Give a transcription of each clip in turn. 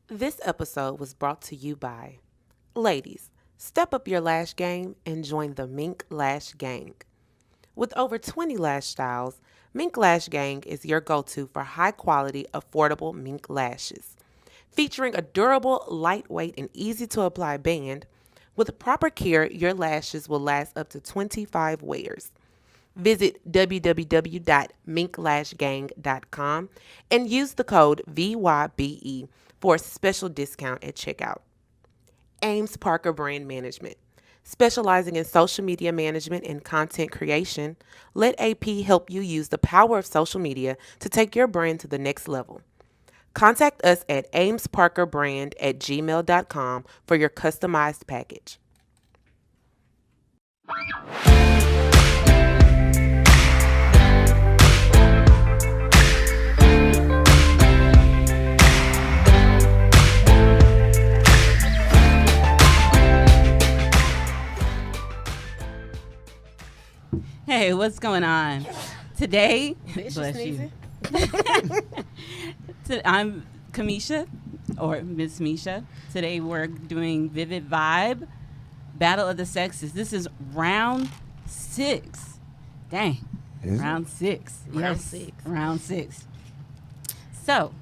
This episode was brought to you by Ladies. Step up your lash game and join the Mink Lash Gang. With over 20 lash styles, Mink Lash Gang is your go-to for high-quality, affordable mink lashes. Featuring a durable, lightweight, and easy-to-apply band, with proper care, your lashes will last up to 25 wears. Visit www.minklashgang.com and use the code VYBE for a special discount at checkout. Ames Parker Brand Management. Specializing in social media management and content creation, let AP help you use the power of social media to take your brand to the next level. Contact us at amesparkerbrand@gmail.com for your customized package. Hey, what's going on? Today, bless you. I'm Kamisha, or Miss Misha. Today we're doing Vivid Vybe, Battle of the Sexes. This is round 6. Dang. Is round 6. Round Yes, 6. Round 6. So,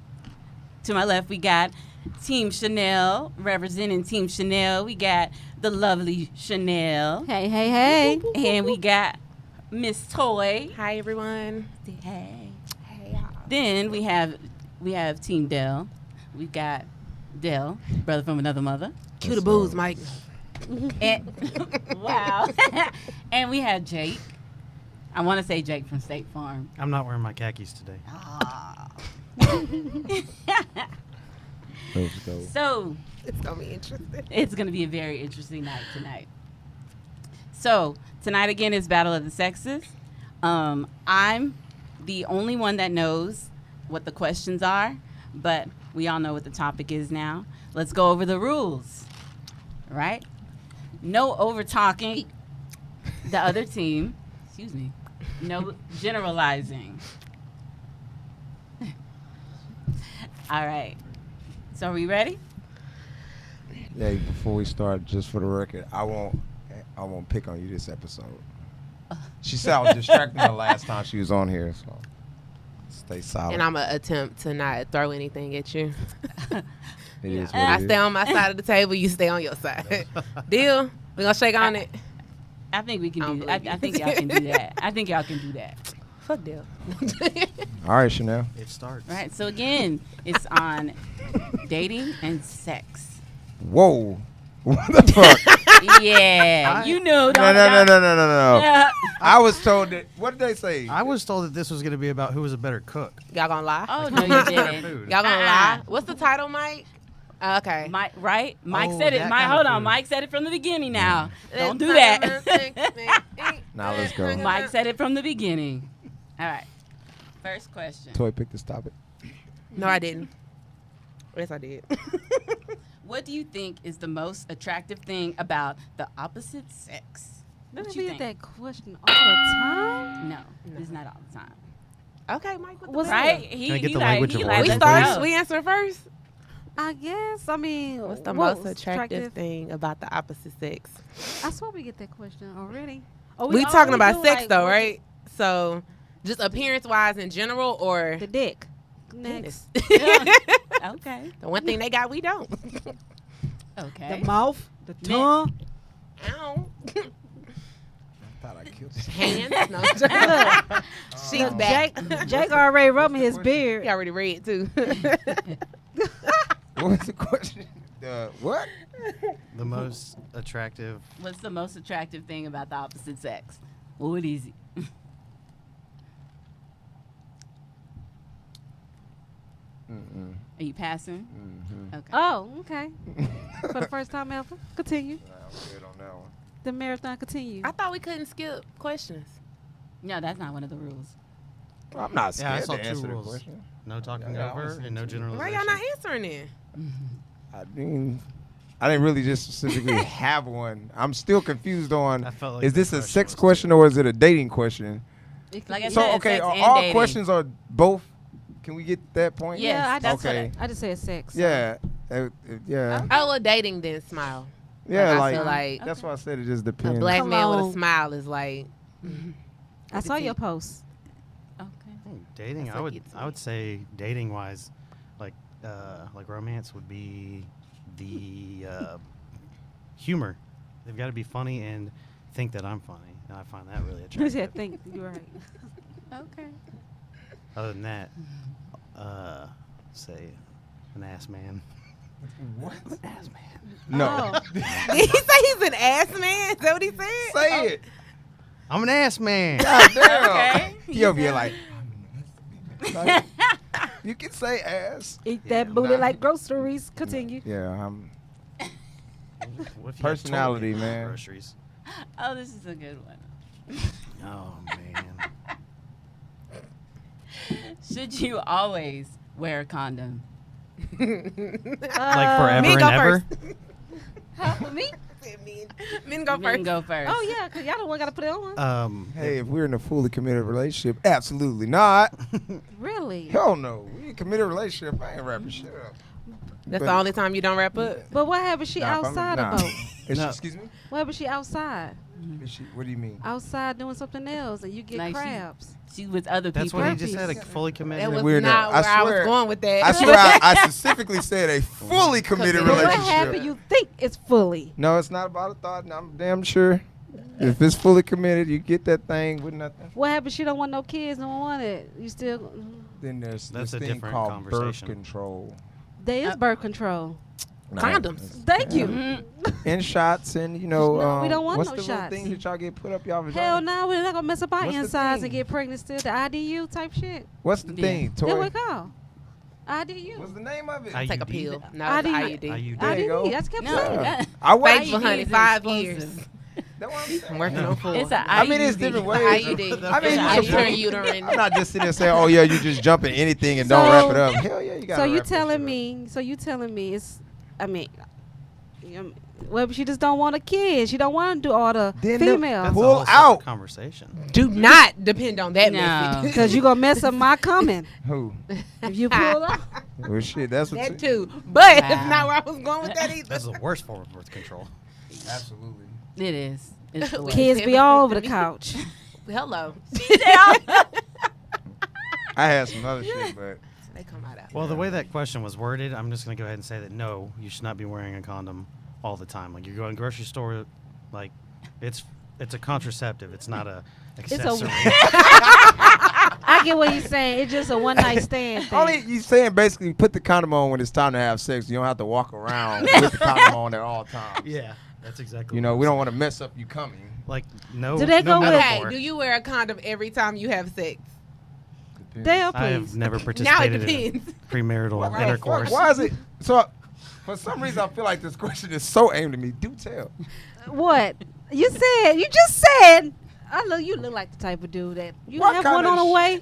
to my left, we got Team Chanel. Representing Team Chanel, we got the lovely Chanel. Hey, hey, hey. And we got Miss Toy. Hi, everyone. Hey. Hey, y'all. Then we have Team Dell. We've got Dell, brother from another mother. Cue the booze, Mike. And, wow. And we have Jake. I want to say Jake from State Farm. I'm not wearing my khakis today. So It's going to be interesting. it's going to be a very interesting night tonight. So tonight again is Battle of the Sexes. I'm the only one that knows what the questions are, but we all know what the topic is now. Let's go over the rules. Right? No over talking the other team. Excuse me. No generalizing. All right. So are we ready? Yeah, before we start, just for the record, I won't pick on you this episode. She said I was distracting her last time she was on here, so stay solid. And I'm going to attempt to not throw anything at you. It is what I it stay is. on my side of the table, you stay on your side. Deal? We're going to shake on it? I think we I can don't do believe I you. think y'all can do that. I think y'all can do that. Fuck deal. All right, Chanel. It starts. Right. So again, it's on dating and sex. Whoa. What the fuck? Yeah. You know. No. Yeah. I was told that. What did they say? I was told that this was going to be about who was a better cook. Y'all going to lie? Oh, no, you didn't. Food. Y'all going to Uh-uh. lie? What's the title, Mike? Okay. Mike, right? Mike Oh, said it. that Mike, kind of hold on. food. Mike said it from the beginning now. Don't do It's that. Now let's go. Mike said it from the beginning. All right. First question. Toy picked this topic. No, I didn't. Yes, I did. What do you think is the most attractive thing about the opposite sex? Let What me you read think? that question all the time. No, it's not all the time. Okay, Mike. What the What's fuck? Right? Can I get the language of We origin, start. please? We answer first. I guess. I mean, What's the what most attractive thing about the opposite sex? I swear we get that question already. Oh, We talking already about do, sex like, though, what- right? So, just appearance-wise in general, or The dick. penis? Next. Okay. The one thing they got, we don't. Okay. The mouth. The Next. tongue. Ow. I thought I killed you. Hands. No. She's Look, back. Jake already rubbing his He beard. already read too. What was the question? What? The most attractive. What's the most attractive thing about the opposite sex? What is it? Mm-mm. Are you passing? Mm-hmm. Okay. Oh, okay. For the first time ever. Continue. Nah, I'm good on that one. The marathon continue. I thought we couldn't skip questions. No, that's not one of the rules. I'm not Yeah, I scared saw to 2 answer the rules. question. No talking Yeah, I over was- and no Why generalization. y'all not answering it? I mean, I didn't really just specifically have one. I'm still confused on, I felt like is the this a question sex was question or is it a dating question? Like I So, said, okay, sex are and all dating. questions are both? Can we get that point? Yes, yeah, that's okay. I just said sex. so. Yeah. Yeah. Oh, well, dating then smile. Yeah, I like, feel like that's why I said it just a depends. black Come man with a on. smile is like. I saw your post. Okay. Dating, That's I like would it's I would say dating wise, like romance would be the humor. They've got to be funny and think that I'm funny, and I find that really You attractive. said, think you're right. Okay. Other than that, say an ass man. What? Ass man. No. Oh. Did he say he's an ass man? Is that what he said? Say it. I'm an ass man. God damn. Okay. He over here like, like, you can say ass. Eat Yeah, that booty nah. like groceries. Continue. Yeah, I'm What if you got Personality, toilet paper man. Groceries. Oh, this is a good one. Oh man. Should you always wear a condom? Like forever me and go ever. Huh, me? Men go Men first. go first. Oh, yeah, because y'all the one got to put it on. Hey, if we're in a fully committed relationship, absolutely not. Really? Hell no. We in a committed relationship. I ain't wrapping shit up. That's But- the only time you don't wrap up. But what happens she Nah, if I'm- outside nah. of boat? Is she- No. excuse me? What happens she outside? Is she, what do you mean? Outside doing something else and you get Like she- crabs. She with other That's people. what he just said. Herpes. A fully committed. That was weird not now. I where I was swear- going with that. I swear I specifically said a fully committed Committed. But what relationship. happened? You think it's fully. No, it's not about a thought. And I'm damn sure. If it's fully committed, you get that thing with nothing. What happens? She don't want no kids, don't want it. You still. Then there's That's this a thing different called birth conversation. control. There is birth control. Condoms. Thank you. And shots and, you know, No, we don't want what's no the little shots. things that y'all get put up y'all vagina? Hell no, we're not gonna mess up our What's the insides thing? and get pregnant still. The IDU type shit. What's the Yeah. thing, There Toy? we go. IDU. What's the name of it? IUD. Take a pill. No, I it's didn't- IUD. IUD. There you go. IDU. That's kept No, saying. that, I wait. Faithful, honey, is 5 explosive. years. That's what I'm I'm saying. working on 4. It's a I mean, it's IUD. different It's ways. a IUD. I mean, It's you a can IUD. uterine. I'm not just sitting there saying, "Oh yeah, you just jumping anything and don't So- wrap it up." Hell yeah, you got. So you telling me it's, I mean, well, she just don't want a kid. She don't want to do all the Then female. That's Pull a whole separate out. conversation. Do not depend on that No. message. Because you going to mess up my coming. Who? If you pull up. Well, shit, that's what. That too. But Wow. it's not where I was going with that either. That's the worst form of birth control. Absolutely. It is. It's the worst. Kids be all over the couch. Hello. I had some other shit, but They come out after. Well, the way that question was worded, I'm just gonna go ahead and say that no, you should not be wearing a condom all the time. Like you're going to the grocery store, like it's a contraceptive. It's not a accessory. I get what you're saying. It's just a one night stand thing. only you saying basically put the condom on when it's time to have sex. You don't have to walk around with the condom on at all times. Yeah, that's exactly. You what know, I'm we don't saying. want to mess up you coming. Like no. Do they no go with- Okay, metaphor. do you wear a condom every time you have sex? Dale, I have please. never Now it participated in depends. premarital Why the fuck? intercourse. Why is it so? For some reason, I feel like this question is so aimed at me. Do tell. What? You just said. You look like the type of dude that you What have kind one of on the sh- way.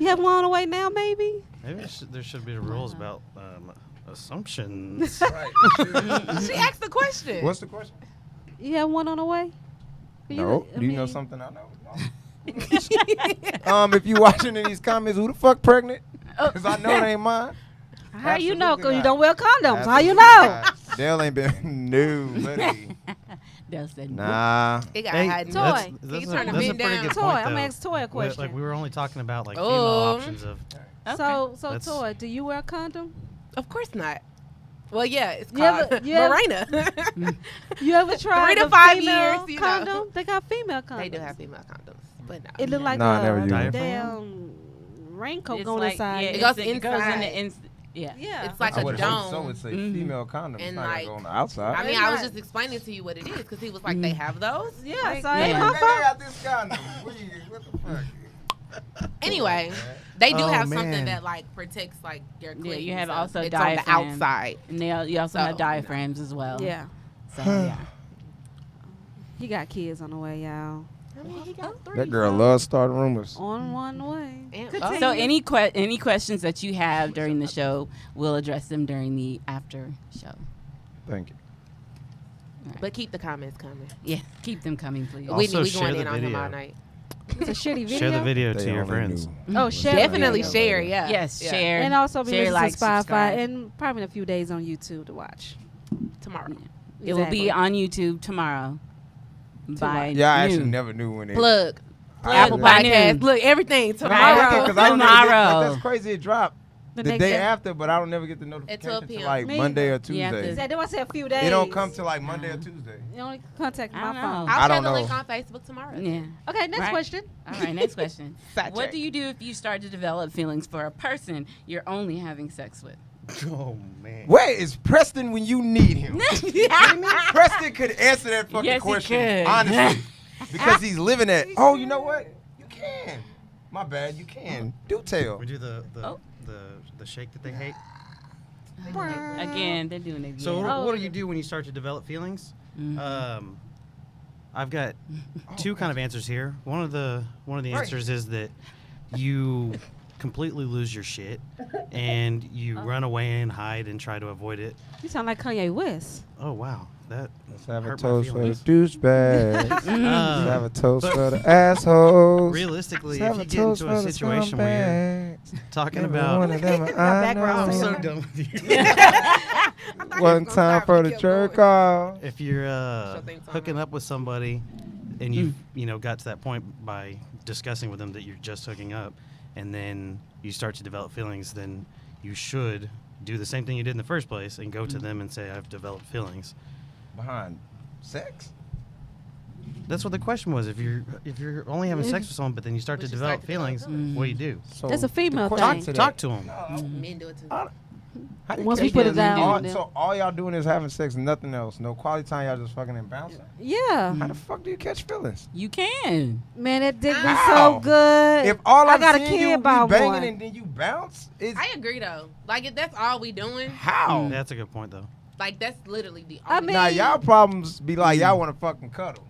You have one on the way now, maybe. Maybe there should be rules about assumptions. Right. She asked the question. What's the question? You have one on the way. No. I Do you know mean, something I know? No. If you watching in these comments, who the fuck pregnant? Because I know it ain't mine. How you know? Because Absolutely you not. don't wear condoms. How you Absolutely know? not. Dale ain't been no, buddy. They'll say no. Nah. It got Hey, hiding. Toy. that's, Can that's, you a, turn the that's a bin pretty down? good Toy, point, I'm gonna though. ask Toy a question. Like we were only talking about like female Oh. options of. Okay. So That's- Toy, do you wear a condom? Of course not. Well, yeah, it's You ever- called you ever- Marina. You ever tried 3 to the 5 female years, you know. condom? They got female condoms. They do have female condoms, but no. It look like No, I never a used it. damn raincoat It's going like, inside. yeah, It it goes goes in inside. the yeah. Yeah. It's like I a would hope so. dome. It's a Mhm. female condom. It's And not like- like on the outside. I mean, It's I was not- just explaining to you what it is because he was like, they have those. Yeah, Like, so it ain't yeah. my They fault. got this condom. What the fuck? Anyway, they do Oh, have man. something that like protects like your cleavage. you have so also it's on the diaphragm. outside. And you also So, have diaphragms as well. Yeah. So yeah. He got kids on the way, y'all. I mean, he got 3. That girl loves starting rumors. On one way. And- Continue. So any questions that you have during the show, we'll address them during the after show. Thank you. But keep the comments coming. Yeah, keep them coming, please. Also We share going the in on him video. all night. It's a shitty video. Share the video They to your only friends. knew. Oh, share. Definitely Yeah. share, yeah. Yes, Yeah. share. And also be share, listening to Spotify subscribe. and probably in a few days on YouTube to watch. Tomorrow. It will be Exactly. on YouTube tomorrow. By Yeah, I actually noon. never knew when it. Plug. I Apple actually- By Podcast. noon. Look, everything. Right. Tomorrow. Because I don't never get, Tomorrow. like, that's crazy. It dropped the next day after, but I don't never get the 12 notification p.m. till like Me Monday or You have to- Tuesday. They want to say a few days. It don't come till like Monday or Tuesday. You only contact I my don't know. phone. I I'll share don't the know. link on Facebook tomorrow. Yeah. Okay, next Right. question. All right, next question. Sidetrack. What do you do if you start to develop feelings for a person you're only having sex with? Oh man. Where is Preston when you need him? Preston could answer that fucking Yes, he question could. honestly, because he's living that. Oh, you know what? You can. My bad. You can. Do tell. We do the Oh. the shake that they hate. Again, they're doing it again. So what do you do when you start to develop feelings? I've got two kind of answers here. One of the answers is that you completely lose your shit and you run away and hide and try to avoid it. You sound like Kanye West. Oh wow, that Let's have a hurt my toast for the feelings. douchebags. Let's have a toast but for the assholes. Realistically, Let's if have you get into a for the situation where scumbags. you're talking Every about, one of them I background I'm know. so done with you. One time for the jerk off. If you're thing time hooking up with somebody and you got to that point by discussing with them that you're just hooking up, and then you start to develop feelings, then you should do the same thing you did in the first place and go to them and say, I've developed feelings. Behind sex? That's what the question was. If you're only having sex with someone, but then you start to develop feelings, what do you do? So That's a female the thing. question to Talk that- to them. Men do it too. How do you Once we catch put it feelings? down All- on them. So all y'all doing is having sex and nothing else. No quality time. Y'all just fucking and bouncing. Yeah. How the fuck do you catch feelings? You can. Man, that dick be How? so good. If all I I'm got a seeing kid you be by banging one. and then you bounce, it's I agree though. Like if that's all we doing, how? That's a good point, though. like that's literally the I only. mean- Now y'all problems be like y'all want to fucking cuddle.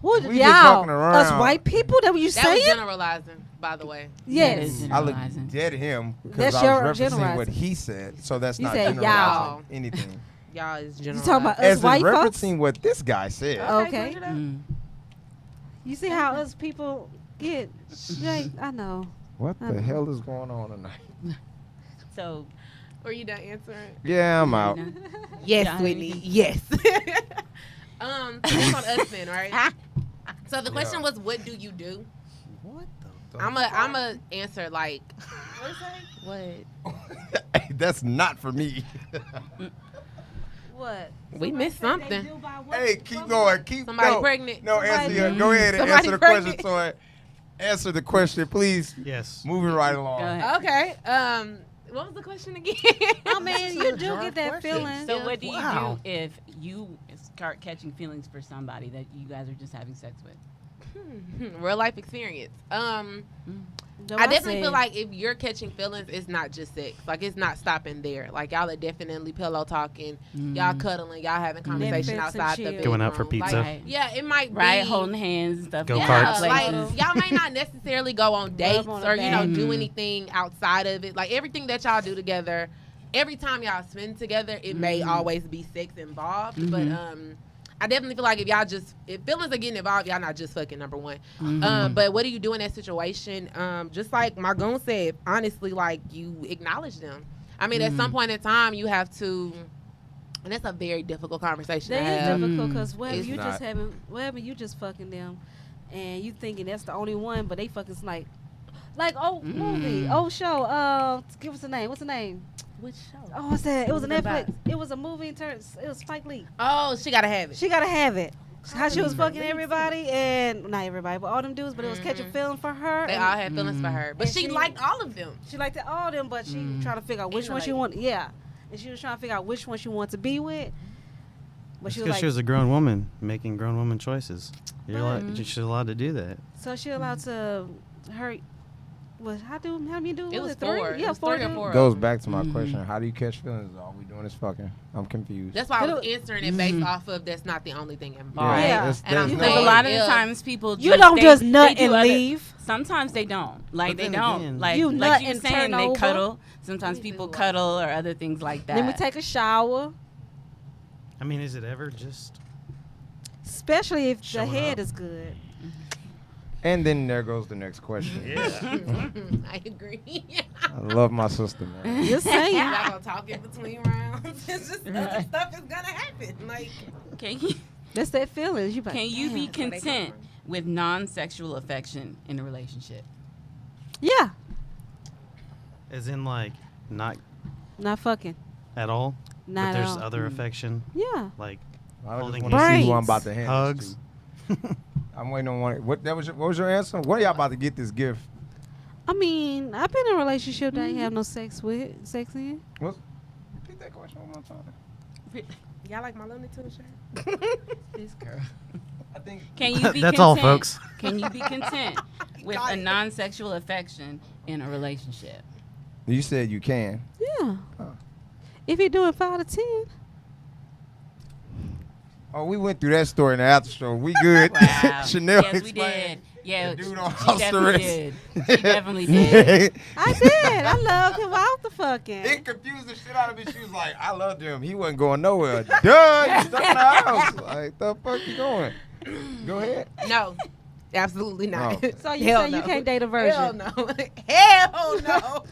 What we just y'all? fucking Us around. white people? That what you that was saying? generalizing, by the way. That Yes. is I look generalizing. dead at him because That's I your was referencing generalizing. what he said, so that's You not said generalizing y'all. anything. Y'all is You generalizing. talking about us As in white folks? referencing what this guy said. Okay. switch it up. You see how us people get straight? I know. What I the know. hell is going on tonight? So, Were you done answering? Yeah, I'm out. Yes, Yeah, Whitney. anything? Yes. So that's on us then, right? So the question was, what do you do? What the? I'm a answer like. What? That's not for me. What? We missed something. Hey, keep going. Keep Somebody no, pregnant? No, answer. Somebody- Your, go ahead and Somebody answer the question, pregnant? Toy. Answer the question, please. Yes. Moving right along. go ahead. Okay. What was the question again? I mean, you do get that question. feeling. So what do you Wow. do if you start catching feelings for somebody that you guys are just having sex with? Real life experience. No, I definitely said- feel like if you're catching feelings, it's not just sex. Like it's not stopping there. Like y'all are definitely pillow talking, y'all cuddling, y'all having conversation Netflix and outside the chill. bedroom. Going out for pizza. Like, yeah, it might Right, be holding hands and stuff. Go like karts. that. like Places. y'all may not necessarily go on dates on or a do back. anything outside of it. Like everything that y'all do together, every time y'all spend together, it may always be sex involved. But I definitely feel like if feelings are getting involved, y'all not just fucking, number one. But what do you do in that situation? Just like my goon said, honestly, like you acknowledge them. I mean, at some point in time, you have to. And that's a very difficult conversation to That have. is difficult because It's you just not. having, whatever you just fucking them, and you thinking that's the only one, but they fucking like old movie, old show. Give us a name. What's the name? Which show? Oh, what's that? It was a What's it Netflix. about? It was a movie. It was Spike Lee. Oh, she gotta have it. She gotta have it. How she was fucking everybody, and not everybody, but all them dudes. But it was catching feeling for her. They and all had feelings for her, but And she she- liked all of them. She liked all them, but she trying to figure out which one she want. Yeah, and she was trying to figure out which one she wanted to be with. But she was Because like, she was a grown woman making grown woman choices. She's allowed to do that. so she allowed to her. What? How many do? It was three? four. It Yeah, was four. three or dudes. four. Goes back to my question. How do you catch feelings? All we doing is fucking. I'm confused. That's why I was answering it based off of that's not the only thing involved. Yeah. that's- And I'm there's Because saying- a lot of Yeah. the times people You don't just they nut do and other- leave. Sometimes they don't. Like But they then don't. again- Like You like nut you were and saying, turn they over. cuddle. Sometimes people cuddle or other things like that. Then we take a shower, I mean, is it ever just? especially if the Showing head up. is good. And then there goes the next question. I agree. I love my sister, man. Just saying. Y'all gonna talk in between rounds. It's just other stuff is gonna happen. Like, Can you That's that feelings. You can you be Damn, so they content with non-sexual affection in a relationship? Yeah. As in, like, not Not fucking. at all. Not but at there's all. other affection, Yeah. like I just Holding want to see who I'm brains. about to hand hugs. this to. I'm waiting on one. What was your answer? What are y'all about to get this gift? I mean, I've been in a relationship that I ain't have no sex in. Repeat that question one more time. y'all like my Looney Tunes shirt? This girl. I think Can you be That's content? all, folks. Can you be content with Got a it. non-sexual affection in a relationship? you said you can. Yeah. Oh. If you're doing 5 to 10. Oh, we went through that story in the after show. We good. Wow. Chanel yes, we explained. did. Yeah, the dude on she house definitely arrest. did. She definitely did. I did. I loved him out the fucking. It confused the shit out of me. She was like, I loved him. He wasn't going nowhere. Duh, you stuck in the house. Like, the fuck you going? Go ahead. No, absolutely not. Oh. So you say you can't date a virgin? Hell no. Hell no.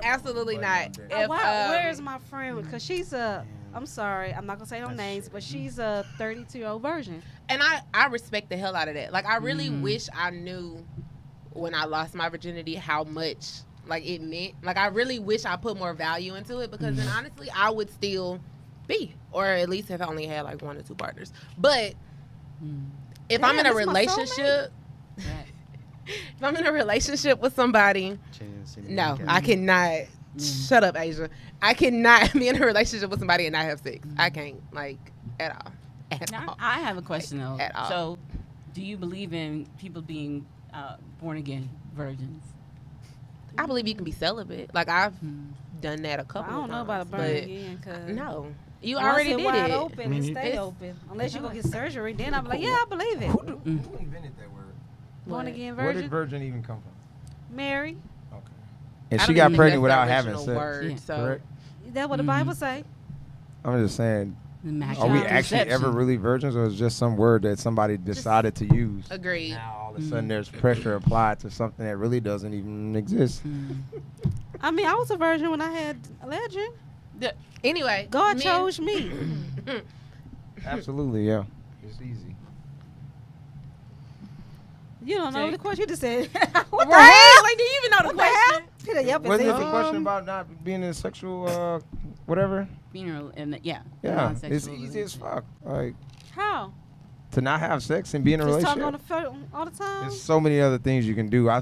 Absolutely not. Oh, If, wow, where's my friend? Because she's a. I'm sorry, I'm not gonna say no names, but she's a 32-year-old virgin. And I respect the hell out of that. Like, I really Mhm. wish I knew when I lost my virginity how much like it meant. Like, I really wish I put more value into it, because then honestly I would still be, or at least if I only had like 1 or 2 partners. But if I'm in a Damn, this my relationship, Right. if I'm in a relationship with somebody, no, I cannot. Shut up, Asia. I cannot be in a relationship with somebody and not have sex. I can't, like, at all. At Now, all. I have a question though. At all. So, do you believe in people being born again virgins? I believe you can be celibate. Like, I've Hmm. done that a I couple don't of know times. about a burn but again, cause no, you once already it did wide it. open I mean, and stay it's- open, unless you go get surgery. Then I'm like, yeah, I believe it. Who invented that word? Born What? again Where did virgin, virgin even come from? Mary. Okay. And I she don't got even think pregnant that's without the having original sex. word, Yeah. so Correct. That's what the Bible say. I'm just saying, The are immaculate we actually conception. ever really virgins, or is it just some word that somebody decided to use? agreed. Now all of a sudden there's pressure applied to something that really doesn't even exist. Mm. I mean, I was a virgin when I had a legend. Anyway, God men- chose me. Absolutely, yeah. It's easy. You don't know Jake. the question you just said. What the Right? hell? Like, do you even know the What the hell? question? She said, yep, it's Wasn't it easy. the question about not being in sexual, whatever? Being in the, yeah. Yeah, non-sexual it's easy as relationship. fuck. Like, How? to not have sex and be in a Just talking relationship. on the phone all the time? There's so many other things you can do. I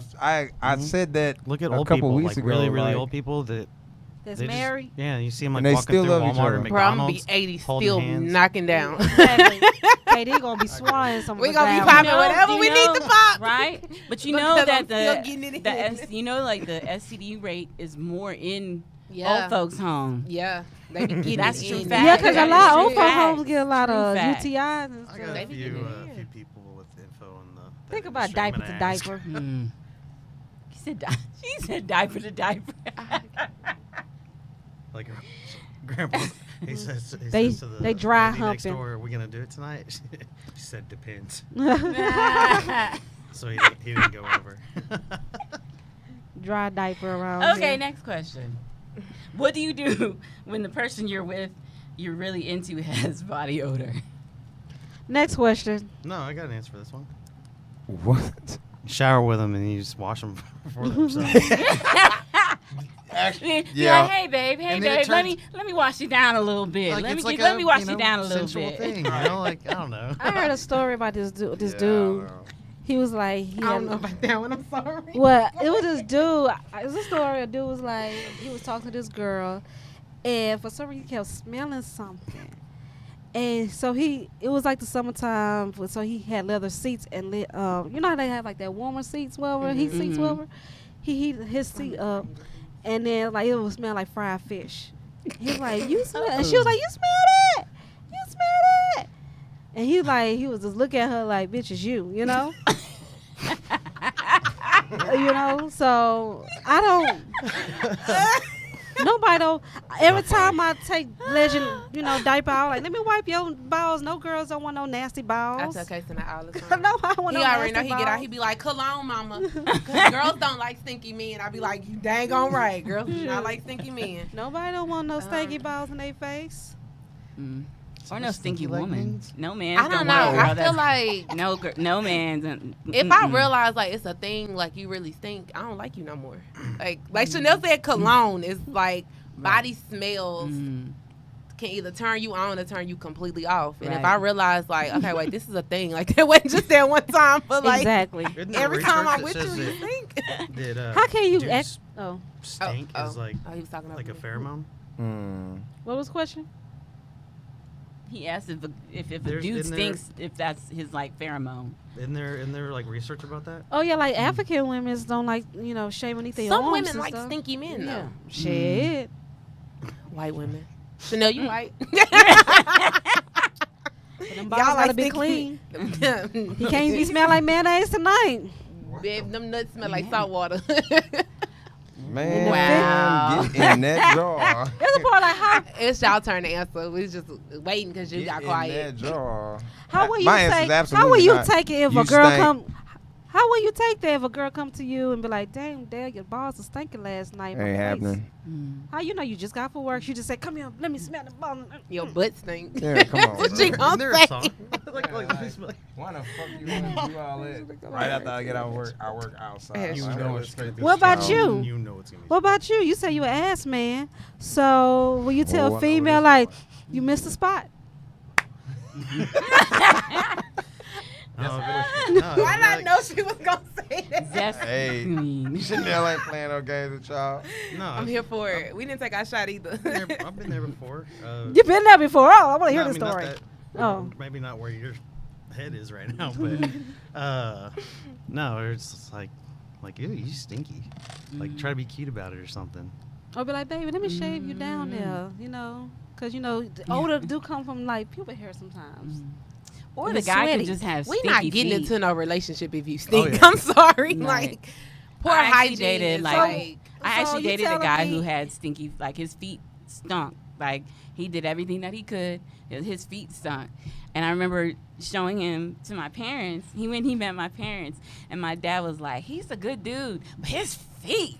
said that Look at a old couple people, weeks like ago. really, really like, old people that That's they Mary. Just, yeah, you see them like And they walking still through love each Walmart other. or Bro, I'm gonna be McDonald's. 80, holding still hands. knocking down. Exactly. Hey, they gonna be swallowing some. We of the gonna be down. popping You know- whatever you we know, need to pop. right? But you Because know I'm that still getting it in. you know, like the STD rate is more in Yeah. old folks' home. Yeah, they be getting That's it true in. fact. Yeah, because a That lot is of old true folk fact. homes get a lot True of fact. UTIs and I stuff. got They a be few, getting it in. few people with info on the. Think that about industry I'm diaper to gonna ask. diaper. Mm. He said, she said diaper to diaper. Like, grandpa, he says They- to the they dry lady next humping. door, "Are we gonna do it tonight?" She said, "Depends." So he didn't go over. Dry diaper around. Okay, here. next question. What do you do when the person you're with, you're really into, has body odor? Next question. No, I got an answer for this one. what? Shower with them and you just wash them for themselves. Be Yeah. like, hey babe, And then it let turns- me wash you down a little bit. Like, let it's me like let me wash you you know, down a little sensual bit. thing, you know? Like, I don't know. I heard a story about this dude. Yeah, I don't know. He was like, he I don't had- know about that one. I'm sorry. Well, it was this dude. It was a story. A dude was like, he was talking to this girl, and for some reason he kept smelling something. And so it was like the summertime, so he had leather seats and you know how they have like that warmer seats, whatever, heat seats, Mhm. whatever. He heated his seat up, and then like it would smell like fried fish. He was like, you smell, and she was like, you smell that? You smell that? And he was just looking at her like, bitch, it's you know? You know, so I don't. Nobody don't. Every time I take Legend, diaper out, like, let me wipe your balls. No girls don't want no nasty I balls. tell Casey that all the time. No, I don't want He no already know nasty he get out. balls. He be like, cologne, mama. Because girls don't like stinky men. I be like, you dang on right. Girls do not like stinky men. Nobody don't want no stinky balls in their face. Or no stinky woman. No man. I don't know. I feel like no man. if I realize like it's a thing, like you really stink, I don't like you no more. Like Chanel said, cologne is like body smells can either turn you on or turn you completely off. And if Right. I realize like, okay, wait, this is a thing. Like that wasn't just that one time, but like Exactly. Isn't there every time I'm research with that you, you says stink. that, How can you dudes Oh, stink is like he was talking about a me. pheromone? what was the question? He asked if a There's- dude isn't there- stinks, if that's his like pheromone. Isn't there like research about that? Oh yeah, like African women don't like shave beneath their Some arms women and like stuff. stinky men Yeah, though. shit. White women. Chanel, you white. But them balls gotta be clean. He He can't be smell like mayonnaise tonight. Babe, them nuts smell like salt water. Man, Wow. get in that jar. There's a part like It's y'all turn to answer. We just waiting because you got Get quiet. in that jar. how will you My answer is take? How absolutely will you not. take it if You a girl stink. come? How will you take that if a girl come to you and be like, "Damn, Dad, your balls are stinking last night." in my Ain't face." happening. How you know you just got for work? She just say, "Come here, let me smell the ball." Your butt stink. Yeah, come on. What she Isn't gonna there a say? song? like, let me smell- Why the fuck you wanna do all that? Right after I get out of work, I work outside. You so I know gotta it's straight through What the about shower. you? You know it's gonna be. What about you? You say you an ass man. So will you Oh, I tell know a what female this like is. you missed the spot? Why not know she was gonna say that? That's Hey, Chanel ain't playing no games with y'all. No, I'm here for it. We didn't take our shot either. I've been there before. You been there before? Oh, I want to hear no, I the mean, not story. that- Oh. maybe not where your head is right now, but no, it's just like, ew, you stinky. Like, try to be cute about it or something. Or be like, baby, let me shave you down there, because the odor do come from like pubic hair sometimes. or And the it's guy sweaty. could just have We stinky not getting feet. into no relationship if you stink. yeah. I'm sorry. Right. Like poor I actually hygiene dated, is like- like I So actually you dated a telling guy me- who had stinky, like his feet stunk. Like he did everything that he could. His feet stunk. And I remember showing him to my parents. He met my parents, and my dad was like, "He's a good dude, but his feet,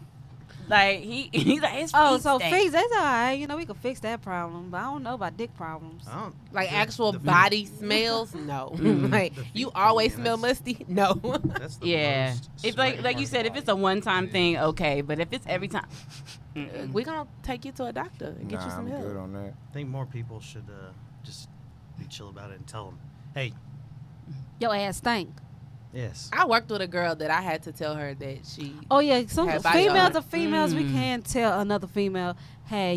like he's like his feet." Oh, so stink." feet, that's all right. We can fix that problem, but I don't know about dick problems. I don't. like the- actual the feet- body smells. No, like The feet you thing, always man, smell that's- musty. No. That's the Yeah, most if sweaty like you part said, of if it's the a one-time body. thing, okay. But if it's every time, We gonna take you to a doctor and get Nah, you some I'm help. good on that. I think more people should just be chill about it and tell them, hey, Your ass stink. yes. I worked with a girl that I had to tell her that she. Oh yeah, some Have body females odor. are females. We Mm. can tell another female, hey,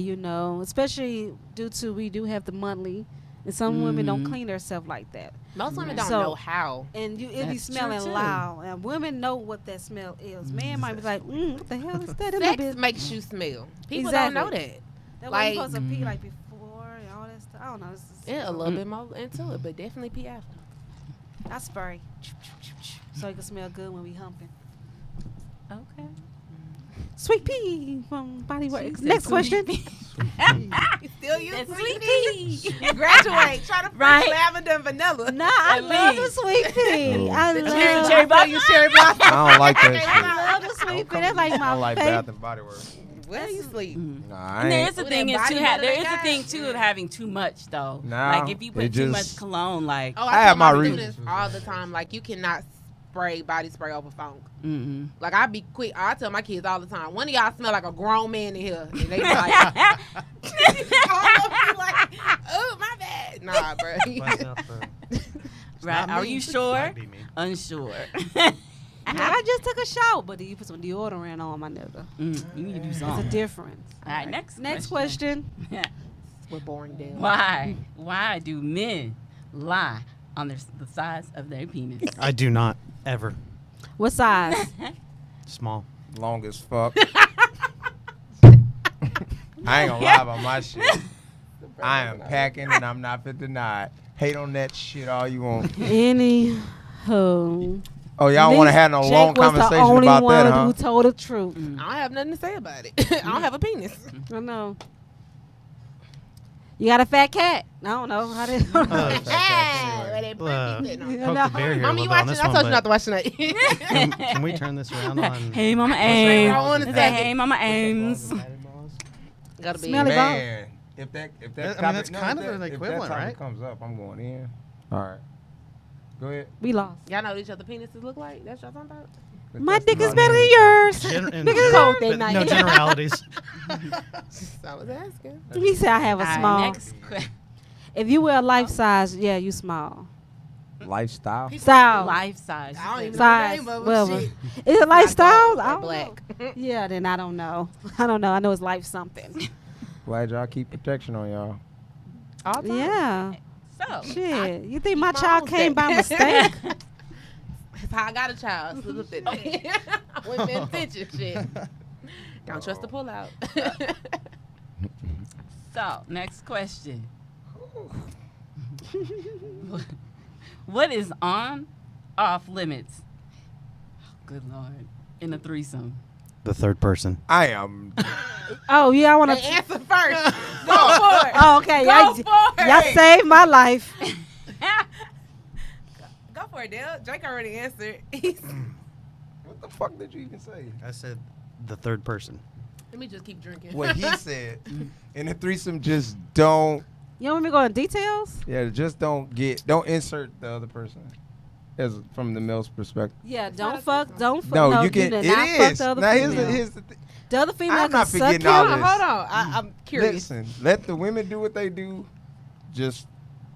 especially due to we do have the monthly, and some women don't Mhm. clean themselves like that, Most women don't So- know how. and it be That's true, smelling too. loud. And women know what that smell is. Man might be like, what the hell is that? It Sex be- makes you smell. People Exactly. don't know that. That way you like- supposed to pee like before and all that stuff. I don't know. It's just, Yeah, a little bit more into it, but definitely pee after. I spray so it can smell good when we humping. okay. Sweet pea from Body She Works. said Next sweet question. pea. You still use That's sweet sweet pea? pea. You graduate. Try to Right. freak lavender and vanilla. Nah, I At love the least. sweet pea. Ooh. I The love cherry I feel you cherry blossom. I don't like that I shit. love the sweet pea. That's like I my don't like favorite. Bath and Body Works. Where you sleep? Nah, I And there ain't. is a With thing that is body too butter there they is a got? thing too of having too much though. Nah, like if you put it too just- much cologne, like Oh, I I have tell my my reasons. students all the time. Like you cannot spray body spray over phone. mm-hmm. Like I be quick. I tell my kids all the time. One of y'all smell like a grown man in here, and they be like, all of them be like, oh my bad. Nah, bro. Find out the- right? not Are me. you sure? Might be me. Unsure. I just took a shower, but you put some deodorant on, my nigga. You need to do It's a something. difference. All right, next question. We're boring down. Why do men lie on the size of their penis? I do not ever. What size? Small. Long as fuck. I ain't gonna lie about my shit. I am packing and I'm not fit to deny it. Hate on that shit all you want. Any hoe. Oh, y'all want to have no Jake long was conversation the only about one that, huh? who told the truth. I don't have nothing to say about it. I don't have a penis. I know. You got a fat cat. I don't know how to. Poke No. the bear here a Mama, little you bit on watching? this I one, told you not but to watch tonight. can we turn this around on? Hey, Mama Ames. I wanna Say, say- hey, Mama Ames. Gotta be. Smelly ball. Man, if that I mean, topic- that's kind of an if that equivalent, topic right? comes up, I'm going in. All right. Go ahead. We lost. Y'all know what each other penises look like? That's what y'all talking about? But My that's dick is not better it. than yours. cold that but night. no generalities. I was asking. He said I have a All right, small. next question. If you wear life size, yeah, you small. Lifestyle. Style. Life size. I don't even know the Size. name of Well, them. Shit. Is it lifestyle? They're I don't black. know. Yeah, then I don't know. I don't know. I know it's life something. Glad y'all keep protection on y'all. All time. Yeah. So, Shit. You think my my child own came by sex. mistake? That's how I got a child. So look at that. Wasn't paying attention. Shit. Don't trust the pull out. so next question. What is on, off limits? Oh, good Lord. In a threesome. The third person. I am. Oh, yeah, I want Hey, to. answer first. Go for it. Oh, okay. Go Y'all, for it. y'all saved my life. Go for it, Dale. Drake already answered. What the fuck did you even say? I said the third person. Let me just keep drinking. What he said. In the threesome, just don't. You want me to go in details? Yeah, just don't insert the other person. As from the male's perspective. Yeah, don't fuck. Don't fuck. No, you do can. not It fuck is. the other Now female. here's the thing. The other female I'm can not suck forgetting you. all Hold on, this. hold on. I'm curious. Listen, let the women do what they do. Just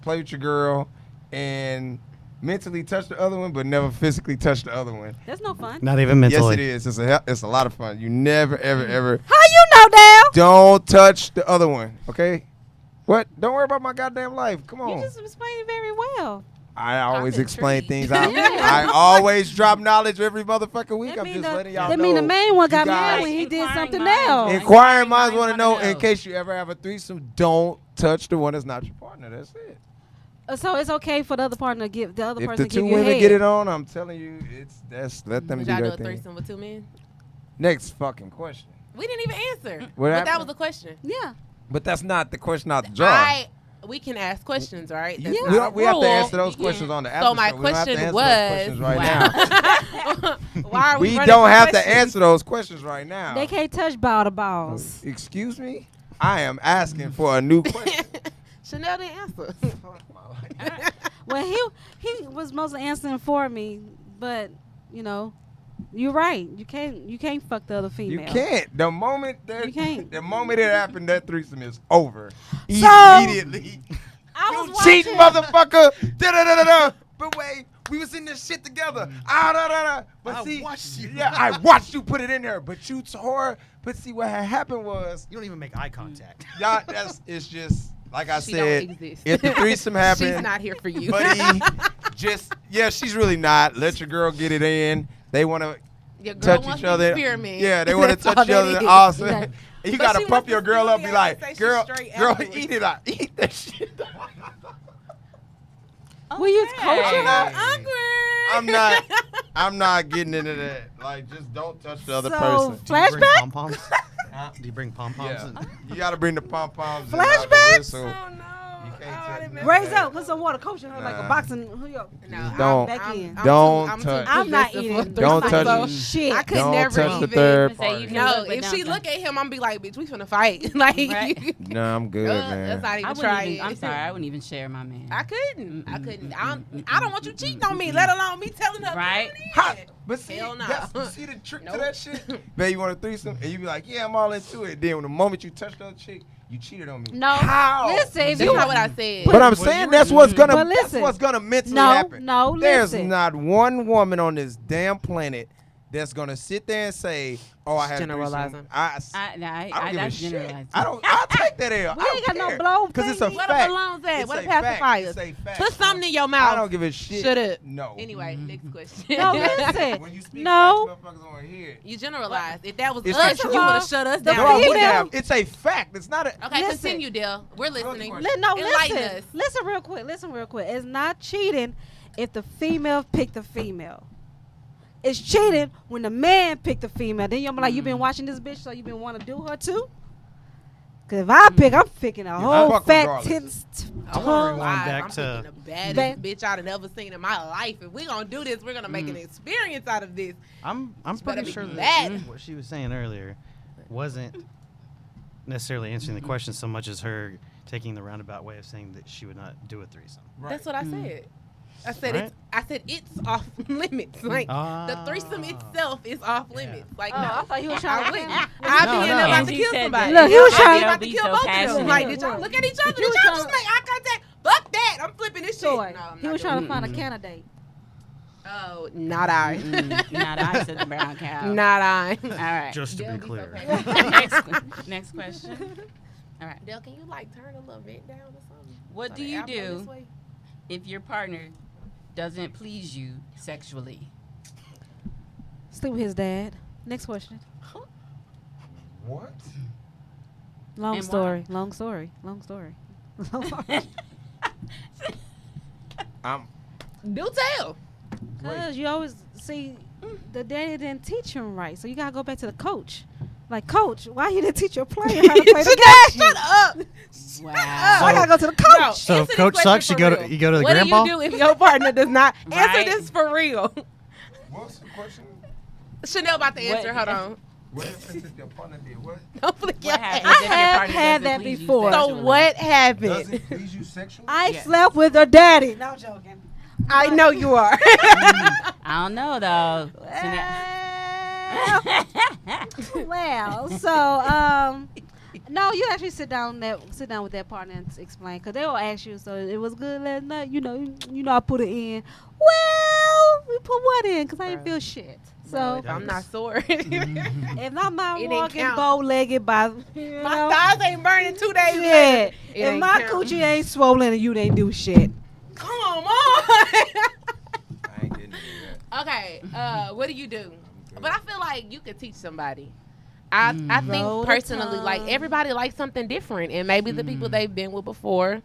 play with your girl and mentally touch the other one, but never physically touch the other one. That's no fun. Not even mentally. Yes, it is. It's a lot of fun. You never, ever How you know, Dale? don't touch the other one. Okay? What? Don't worry about my goddamn life. Come You on. just explained it very well. I always I'm explain intrigued. things out. I always drop knowledge every motherfucking week. That I'm mean just the- letting y'all that know. mean the main one You got guys- mad when he did Inquiring something minds. else. Inquiring minds want to Inquiring know minds in wanna case you ever have a threesome, don't touch the one that's not your partner. That's it. So it's okay for the other partner to give the other If person the to give two you women head. get it on, I'm telling you, let them Would do y'all do their a thing. threesome with two men? Next fucking question. We didn't even answer. What but that happened? was the question. Yeah. But that's not the question out the jar. We can ask questions, right? You- That's we, not don't- a we have to rule. answer those You questions can't. on the after So my show. We don't have to question answer was, those questions right now. Why are we? We running don't through have to questions? answer those questions right now. They can't touch ball to balls. Excuse me? I am asking for a new question. Chanel didn't answer. Well, he was mostly answering for me, but you know, you're right. You can't fuck the other You female. can't. The moment You can't. the moment it happened, that threesome is over. So- Immediately. I You was cheating watching. motherfucker. Da-da-da-da-da. But wait, we was in this shit together. Da-da-da-da. But I see, watched you. Yeah, I watched you put it in there. But you tore. But see, what had happened was, You don't even make eye contact. y'all, it's just, like I She said, don't exist. if the threesome happened, She's not here for you. buddy, she's really not. Let your girl get it in. They want to Your girl touch wants each to other. experiment. Yeah, they want to That's all touch each that other. is. Awesome. Right. You But gotta she pump wants your to girl up. still Be be able like, to say she's girl, straight girl, afterwards. eat it out. Eat that shit. Will you coaching her? Awkward. I'm not getting into that. Like, just don't touch the other So, person. Do you bring Flashback? pom-poms? Do you bring pom-poms? Yeah. You gotta bring the pom poms. Flashbacks? Oh no. You can't Oh, touch they me. messed Raise up. up, put some water, coaching her like a Nah. boxing. Who you? No, Don't- back in. don't I'm touch. I'm not possessive eating. for Don't threesome, touch so it. shit. I could Don't never touch the even. third Say you party. can No, look, but if don't she touch. look at him, I'm be like, bitch, we finna fight. Like, Right. No, I'm good, man. that's not I even wouldn't try even, it. I'm sorry, I wouldn't even share my man. I couldn't. I don't want you cheating on me, let alone me telling her. Right. Hot. But see, Hell no. you see the trick to Nope. that shit? Babe, you want a threesome? And you be like, yeah, I'm all into it. Then the moment you touch the other chick, you cheated on me. No. How? Listen, if That's you not what I said. But I'm Well, saying you that's were- what's gonna But listen. that's what's gonna mentally No, happen. no, There's listen. not one woman on this damn planet that's gonna sit there and say, "Oh, I had a Generalizing. threesome." I don't give a that's shit. generalized. I'll take that L. We I ain't don't got no care. blow Cause it's a thingy. What fact. a balloons at? It's What a a fact. pacifier? It's a fact. Put something in your I mouth. don't give a shit. Shut up. No. Anyway, next question. No, listen. When you speak No. facts, motherfuckers wanna hear it. You generalized. If that was It's us, the you truth. would have shut us The down. No, I wouldn't female- have. It's a fact. It's not a. Okay, Listen. continue, Dale. We're listening. question. Enlighten Listen. us. Listen real quick. It's not cheating if the female picked the female. it's cheating when the man picked the female. Then you're like, you been watching this bitch, so you been want to do her too? Cause if I pick, I'm picking a whole fuck fat regardless. tits. I want to tongue. rewind back I'm to. picking the baddest bitch I've ever seen in my life. If we gonna do this, we're gonna make an experience out of this. I'm better pretty be sure that bad. what she was saying earlier wasn't necessarily answering the question so much as her taking the roundabout way of saying that she would not do a threesome. That's what I said. I said Right. it's off limits. Like the threesome itself is off limits. Like no, I thought he was I trying to wouldn't. No, I'd be in there no. about And to he kill said somebody. that Look, he was I'd be trying- about to They'll kill be both so of them. passionate. Like, did y'all look at each other? He Did was y'all trying just to- make eye contact? Fuck that. I'm flipping this shit. Toy. No, I'm He not was doing trying to it. find a candidate. Oh, not I. Not I said the brown cow. Not I. All right. Just to They'll be so clear. passionate. Next question. All right. Dale, can you like turn a little vent down or something? What So do the you air flow do this way? if your partner doesn't please you sexually? Sleep with his dad. Next question. What? Long And story. Long story. Long story. Do tell. Cause you always see the daddy didn't teach him right, so you gotta go back to the coach. Like, coach, why you didn't teach your player how to play the game? Shut up. Wow. I gotta go to the coach. No, So answer if this coach question sucks, for you go to real. you go to the What grandpa. do you do if your partner does not answer Right. this for real? What's the question? Chanel about to answer. What- Hold on. What if your partner did what? Don't flick your What head. happens if I your have partner had doesn't that please you before. So sexually? what happened? Doesn't please you sexually? I Yes. slept with her daddy. No, I'm joking. I know you are. I don't know though. Well, no, you actually sit down with that partner and explain, because they will ask you. So it was good last night. You know, I put it in. Well, we put what in? Because I didn't Bruh. feel shit. If So I'm not sore. if I'm not It didn't walking count. bow-legged by, My thighs ain't burning 2 days shit. later. It If ain't my count. coochie ain't swollen and you didn't do shit. Come on. I ain't getting into that. Okay, what do you do? But I feel like you could teach somebody. I Roll think the personally, like tongue. everybody likes something different, and maybe the people they've been with before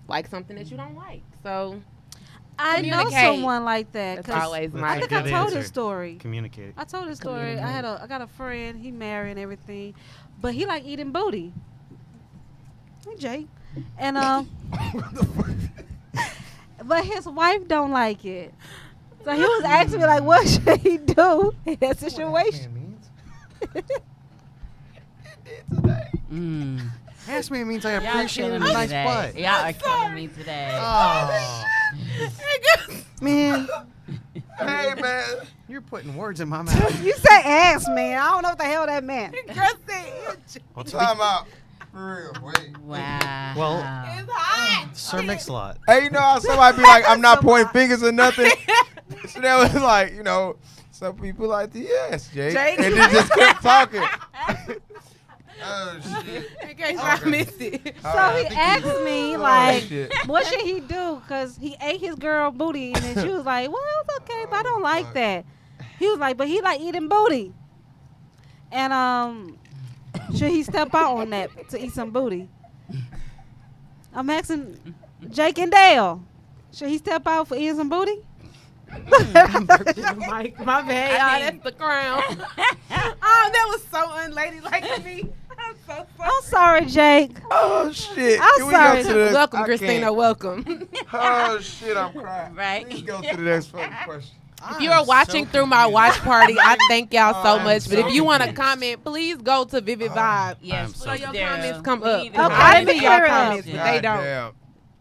like something that you don't like. So I know Communicate. someone like that. that's 'cause always That's my. I think Good I told answer. this story. Communicate. I told this story. I got a friend. He married and everything, but he like eating booty. Hey, Jake, and but his wife don't like it. So he was asking me like, what should he do in that situation? Mm. Ask me means I Y'all appreciate killing a me nice today. butt. Y'all are killing me today. Oh, man, Hey man. you're putting words in my mouth. You say ass, man. I don't know what the hell that meant. Girl said, Well, Time out. For real. Wait. Wow. Well, it's hot. Sir Mix-a-Lot. Hey, you know how somebody be like, I'm not pointing fingers or nothing. So that was like, you know, some people like, yes, Jake. Jake. And then just kept talking. Oh shit. In case I missed it. So he asked me like, shit. what should he do? Because he ate his girl booty, and then she was like, well, it's okay, but I don't like fuck. that. He was like, but he like eating booty. And should he step out on that to eat some booty? I'm asking Jake and Dale. Should he step out for eating some booty? Mike, my bad, I y'all. mean- That's the crown. Oh, that was so unladylike of me. I'm so sorry. I'm sorry, Jake. Oh shit. I'm Can we sorry. go to the, Welcome, I Christina. can't. Welcome. Oh shit, I'm crying. Right. Please go to the next fucking question. If you are watching through my watch party, I thank y'all so I'm much. But so if you want to confused. comment, please go to Vivid Vibe. Yes, so So your Daryl. comments come We up. need to Okay, know I let me see clear y'all it up. comments, but they don't. Goddamn.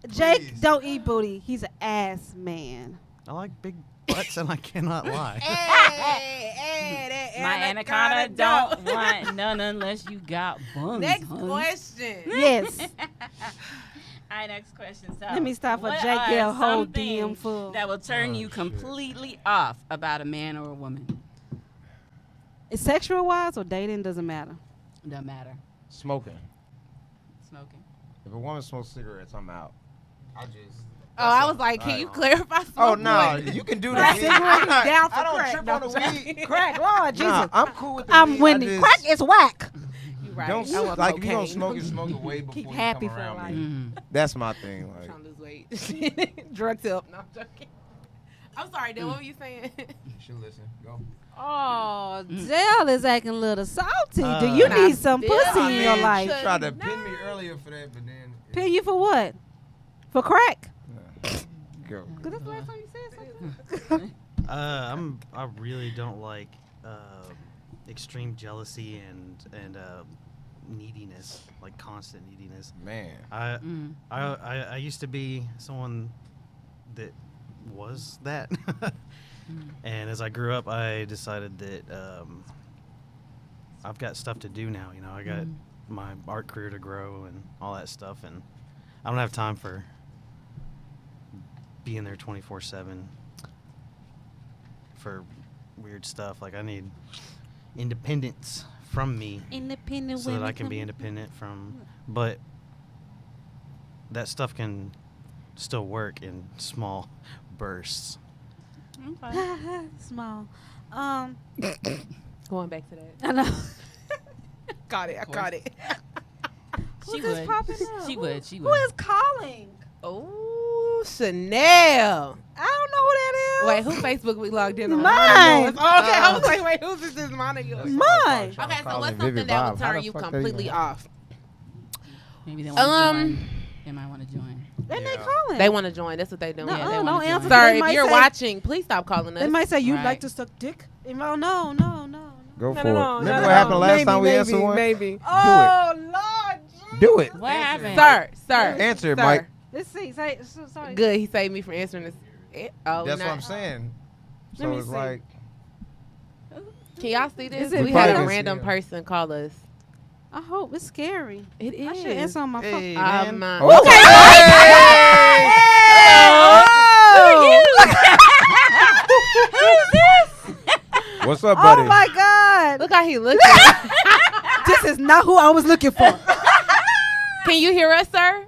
Jake Please. don't eat booty. He's an ass man. I like big butts and I cannot lie. Hey, that My anaconda don't want none unless you got buns. Next hun. question. Yes. All right, next question. So, Let me stop for what Jake are get a whole some DM things full. that will turn you shit. completely off about a man or a woman? It's sexual wise or dating doesn't matter. Doesn't matter. Smoking. Smoking. If a woman smokes cigarettes, I'm out. I just. Oh, I was like, can you clarify something? Oh no, you can do that. Cigarette I'm is not- down for I don't crack. trip No, on the I'm weed. Crack, Lord Jesus. Nah, I'm cool with the I'm weed. winning. I just Crack is whack. You right. Don't I want like if you don't cocaine. smoke, you smoke it way before Keep you happy come for around life. me. That's my thing. Like, Trying to lose weight. Drugs help. No, I'm joking. I'm sorry, Dale. What were you saying? You should listen. Go. Oh, Dale is acting a little salty. Do Uh, you Nah, need some Dale, pussy I in your mean, life? shut- Tried to pin me earlier for that, but then. Pin you for what? For crack? Go. Cause that's the last time you said something. I really don't like extreme jealousy and neediness, like constant neediness. Man. I used to be someone that was that, and as I grew up, I decided that I've got stuff to do now. You know, I got my art career to grow and all that stuff, and I don't have time for being there 24/7 for weird stuff. Like I need independence from me Independent so women. that I can be independent from, but that stuff can still work in small bursts. Okay. Small. Going back to that. I know. Got it. I caught it. Who's She this would. popping up? She would. She Who would. is calling? Oh, Chanel. I don't know who that is. Wait, who Facebook we logged in on? Mine. Oh, okay, I was like, wait, who's this? Is mine or yours? Mine. Okay, so what's something that would turn you completely off? Maybe they want to join. They might want to join. Then they Yeah. calling. They want to join. That's what they doing. No, Yeah, they don't wanna answer. join. Sir, They if might you're say- watching, please stop calling us. They might say you Right. like to suck dick. No, no, no, no. Go No, for no, it. no, Remember no, what happened no. last Maybe, time we maybe, answered one? Maybe. Oh Lord. Do it. What happened? Sir. Answer it, sir. Mike. Let's see. Say, so, sorry. Good. He saved me from answering this. Oh, That's not- what I'm saying. Let So me it's see. like, Can y'all see this? Is it We had a public? random Yeah. person call us. I hope it's scary. It is. I should answer on my phone. Hey, man. Oh. Okay. What's up, buddy? Oh my God. Look how he looking. This is not who I was looking for. Can you hear us, sir?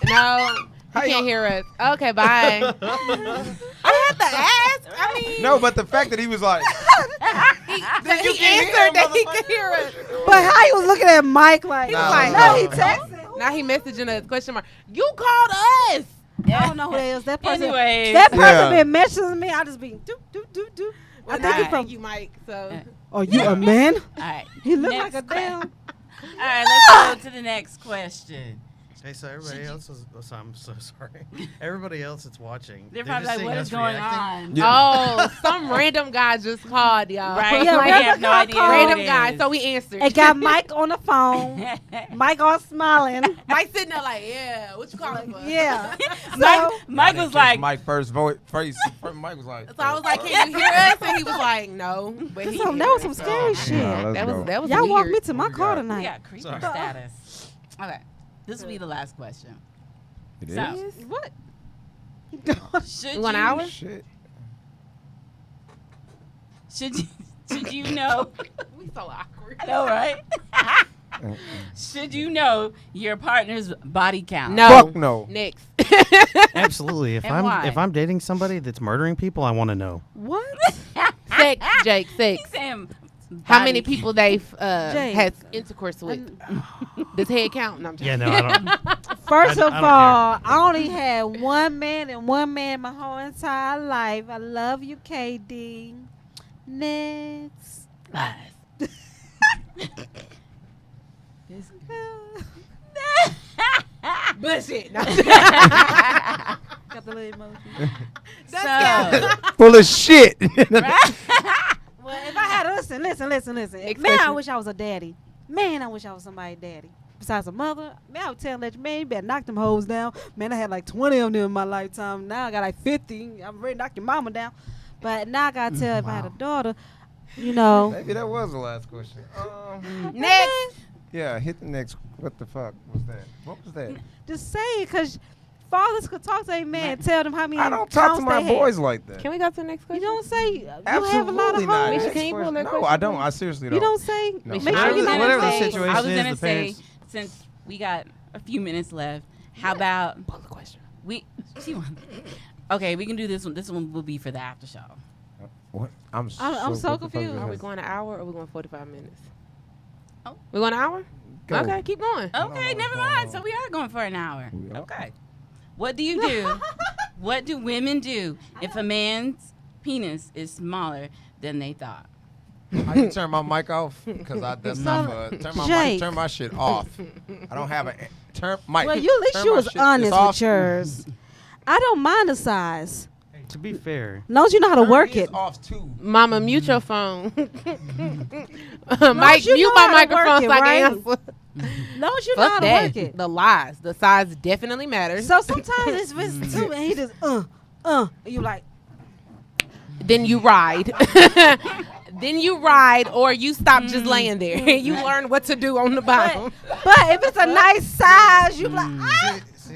No. How He can't y'all- hear us. Okay, bye. I had to ask. I mean, No, but the fact that he was like, he Then you can hear answered that he motherfucker. could hear us. But how you was looking at Mike like? Nah, like, no, he no. texted. Now he messaging us question mark. You called us. I don't know who that is. That person. Anyways. That person Yeah. been messaging me. I just be do do do do. I Well, think nah, he from. you, Mike. So Yeah. Are you a man? All right. He look Next like a damn. All right. Let's go to the next question. Hey, so everybody else is. Oh, so I'm so sorry. Everybody else that's watching. They're just probably like, seeing "What us is going reacting. on?" Oh, some random guy just called, y'all. Right? Yeah, we have no idea. who Random it guy. is. So we answered. And got Mike on the phone. Mike all smiling. Mike sitting there like, yeah, what you calling for? Yeah. Mike was like, my first voice. Mike was like, So I was like, can you hear us? And he was like, no. But he That was some scary shit. Nah, let's go. That was Y'all weird. walked me to my What we car got? "We tonight. got creeper Sorry. status." Okay. This will be the last question. It So- is? What? Should 1 you, hour? Shit. should you know? We so awkward. I know, right? Should you know your partner's body count? No. Fuck no. Next. Absolutely. If And why? I'm dating somebody that's murdering people, I want to know. What? Sex, Jake, sex. He's saying How body- many people they've Jake. had intercourse with? Does head count? No, I'm Yeah, joking. no, I don't. First I of don't all, I only had one man and one man my whole entire life. I love you, KD. Next. Bullshit. No. Got the little emoji. So, Full of shit. Well, if I had listen. Next Man, I question. wish I was a daddy. Man, I wish I was somebody's daddy. Besides a mother, man, I would tell that man, you better knock them hoes down. Man, I had like 20 of them in my lifetime. Now I got like 50. I'm ready to knock your mama down. But now I gotta tell if I had a daughter, you know. Maybe that was the last question. Next. Yeah, hit the next. What the fuck was that? What was that? Just say it, because fathers could talk to a man and tell them how many I don't talk to counts my they had. boys like that. Can we go to the next You question? don't say. You Absolutely have a lot of not. hoes. Misha, can you pull that No, question, I don't. please? I seriously don't. You don't say. No. Make Misha, sure you whatever- not whatever the say. situation I was is, gonna the say, parents- since we got a few minutes left, how about Pull the question. we? She won. Okay, we can do this one. This one will be for the after show. What? I'm so what the fuck confused. is Are we that? going an hour or are we going 45 minutes? Oh. We going an hour? Go. Okay, keep going. Okay, what's never going mind. on. So we are going for an hour. We are. Okay. What do you do What do women do if a man's penis is smaller than they thought? I can turn my mic off because that's not for turn my shit off. I don't have a turn mic. Well, you at least turn you my was shit- honest it's off. with yours. I don't mind the size. To be fair, Long as you know how to Turn work his it. off too. Mama, mute your phone. Mike, you mute know my how to microphone work so it, I can right? answer. Long as you know how Fuck to that. work it. The lies. The size definitely matters. So sometimes it's too, and he just and you like, Then you ride. Then you ride, or you stop just laying there. You learn what to do on the bottom. but if it's a nice size, you like, ah. see,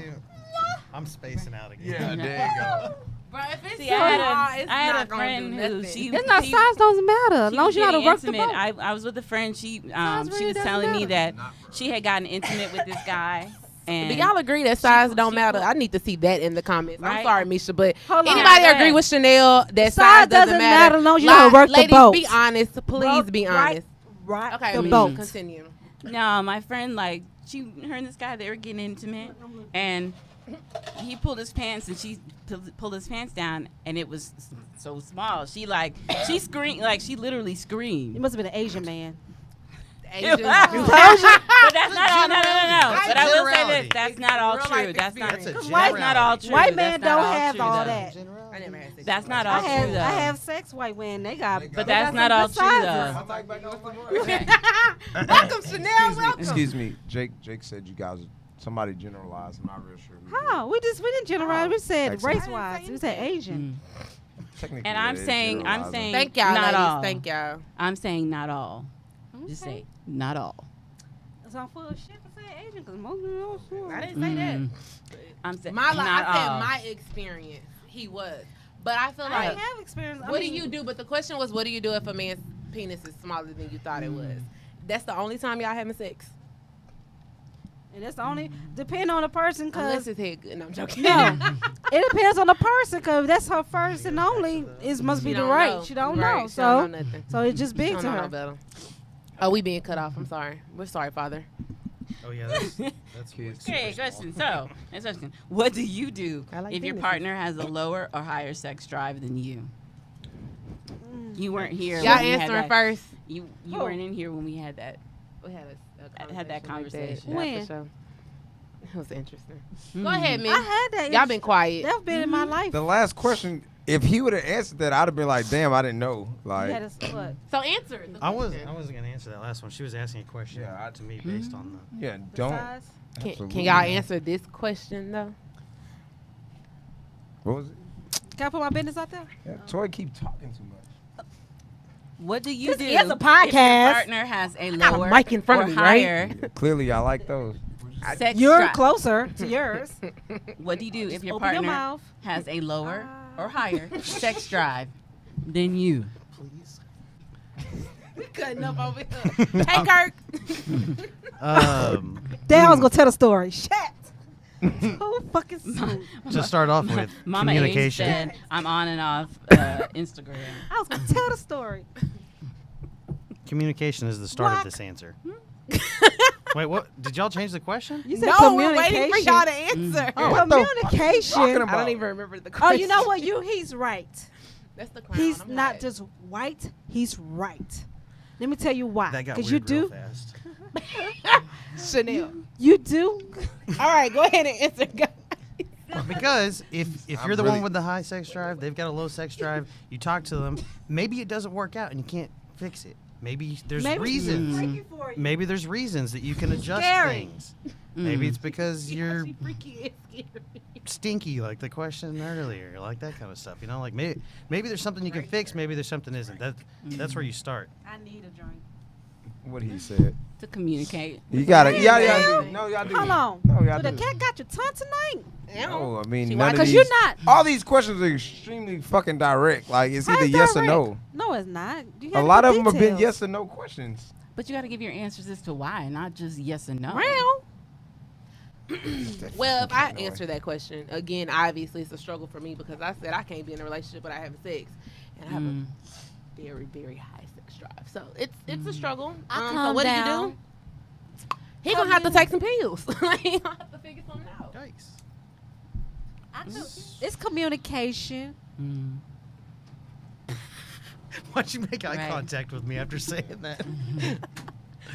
I'm spacing out again. Yeah, there you go. Bro, if it's See, I had a friend who she It's not size doesn't matter. As she long was as you know how to getting work the intimate. boat. I was with a friend. She really was doesn't telling me matter. that she had gotten intimate with this guy. And Do y'all agree that size she- don't she matter? put- I need to see that in the comments. I'm Right. sorry, Misha, but Hold on. anybody Go agree ahead. with Chanel that Size size doesn't doesn't matter? matter as long as you know how to work the Ladies, boat. be honest. Please be honest. Right. Okay, The Misha, boat. continue. No, my friend, like, her and this guy, they were getting intimate, and he pulled his pants, and she pulled his pants down, and it was so small. She screamed, like, she literally You screamed. must have been an Asian man. Asian. But that's not all. No. That's But a I will say generality. this: that's not all Real true. life That's not. experience. That's not all true. White That's men not don't all have true, all though. that. I never had sex. That's not I all true, though. have sex white women. They got, But they that's got not some all good true, sizes. though. Welcome, Chanel. Welcome. Excuse me. Jake said you guys somebody generalized. I'm not real sure. who How? We didn't generalize. We said Excellent. race wise. We said Asian. Technically, And I'm that is saying, generalizing. Thank y'all, not ladies. all. Thank y'all. I'm saying not all. Just Okay. say not all. So I'm full of shit to say Asian because most of them don't sure. I didn't say that. I'm saying My not I said all. my experience. He was, but I feel I like ain't have experience. what do you do? But the question was, what do you do if a man's penis is smaller than you thought it was? That's the only time y'all having sex. And that's the only depend on the person Unless because it's head good. No, I'm joking. no, it depends on the person because that's her first and only. It must be She the don't right. know. She don't Right, know. she don't So know nothing. so it's just She big don't to know no her. better. Oh, we being cut off. I'm sorry. We're sorry, Father. Oh yeah, that's Kids. Okay, question. So, next question. What do you do I like if your penises. partner has a lower or higher sex drive than you? You weren't here. Y'all when we had answering that- first. You Who? weren't in here when we had that. We had had that conversation. Yeah, When? for sure. It was interesting. Mhm. Go ahead, I man. had that. Y'all been quiet. That's been in my life. The last question, if he would have answered that, I'd have been like, damn, I didn't know. You Like, had what? So answer. the I wasn't question. gonna answer that last one. She was asking a question Yeah, to me based on the. yeah, The don't. size? Can Absolutely y'all not. answer this question though? What was it? Can I put my business out there? Yeah, Toy keep talking too much. What do you This do is a if your podcast. partner has a got a lower mic in front or of me, right? higher Clearly, y'all like those. sex You're drive? closer to yours. What do you do if your Open your partner mouth. has a lower or higher sex drive than you? We cutting up over here. Hey, Kirk. Damn, I was gonna tell the story. Shit. Who fucking soon? To start off with, Mama Ames communication. said I'm on and off Instagram. I was gonna tell the story. Communication is the start What? of this answer. Wait, what? Did y'all change the question? You said No, we're waiting for y'all to communication. answer. Oh, what the fuck are you Communication. talking I about? don't even remember the Oh, question. you know what? He's right. That's the crown. He's I'm not hot. just white. He's right. Let me tell you why. That got Because weird you real do. fast. Chanel. You do. All right, go ahead and answer. Go. Because if I'm you're the really- one with the high sex drive, they've got a low sex drive. You talk to them. Maybe it doesn't work out and you can't fix it. Maybe there's Maybe reasons. freaky for you. Maybe there's reasons that you can adjust Scary. things. Maybe it's because you're She freaky and scary. stinky, like the question earlier, like that kind of stuff. You know, like maybe there's something you can fix. Maybe there's something isn't. That's where you start. I need a drink. What he said. To communicate. You gotta, Hey, y'all man. do. No, y'all do. Hold on. No, y'all So the do. cat got your tongue tonight? No, I mean, She none of Because these. you're not. All these questions are extremely fucking direct. Like, it's How either is yes or direct? no. No, it's not. You A gotta lot put of them have been details. yes or no questions. But you got to give your answers as to why, not just yes and no. Well, if I answer that question again, obviously it's a struggle for me because I said I can't be in a relationship without having sex, and I have a very, very high sex drive. So it's a struggle. I So calm what down. do you do? He gonna have to take some pills. He gonna have to figure something out. Yikes. It's communication. Mm. Why'd you make eye Right. contact with me after saying that?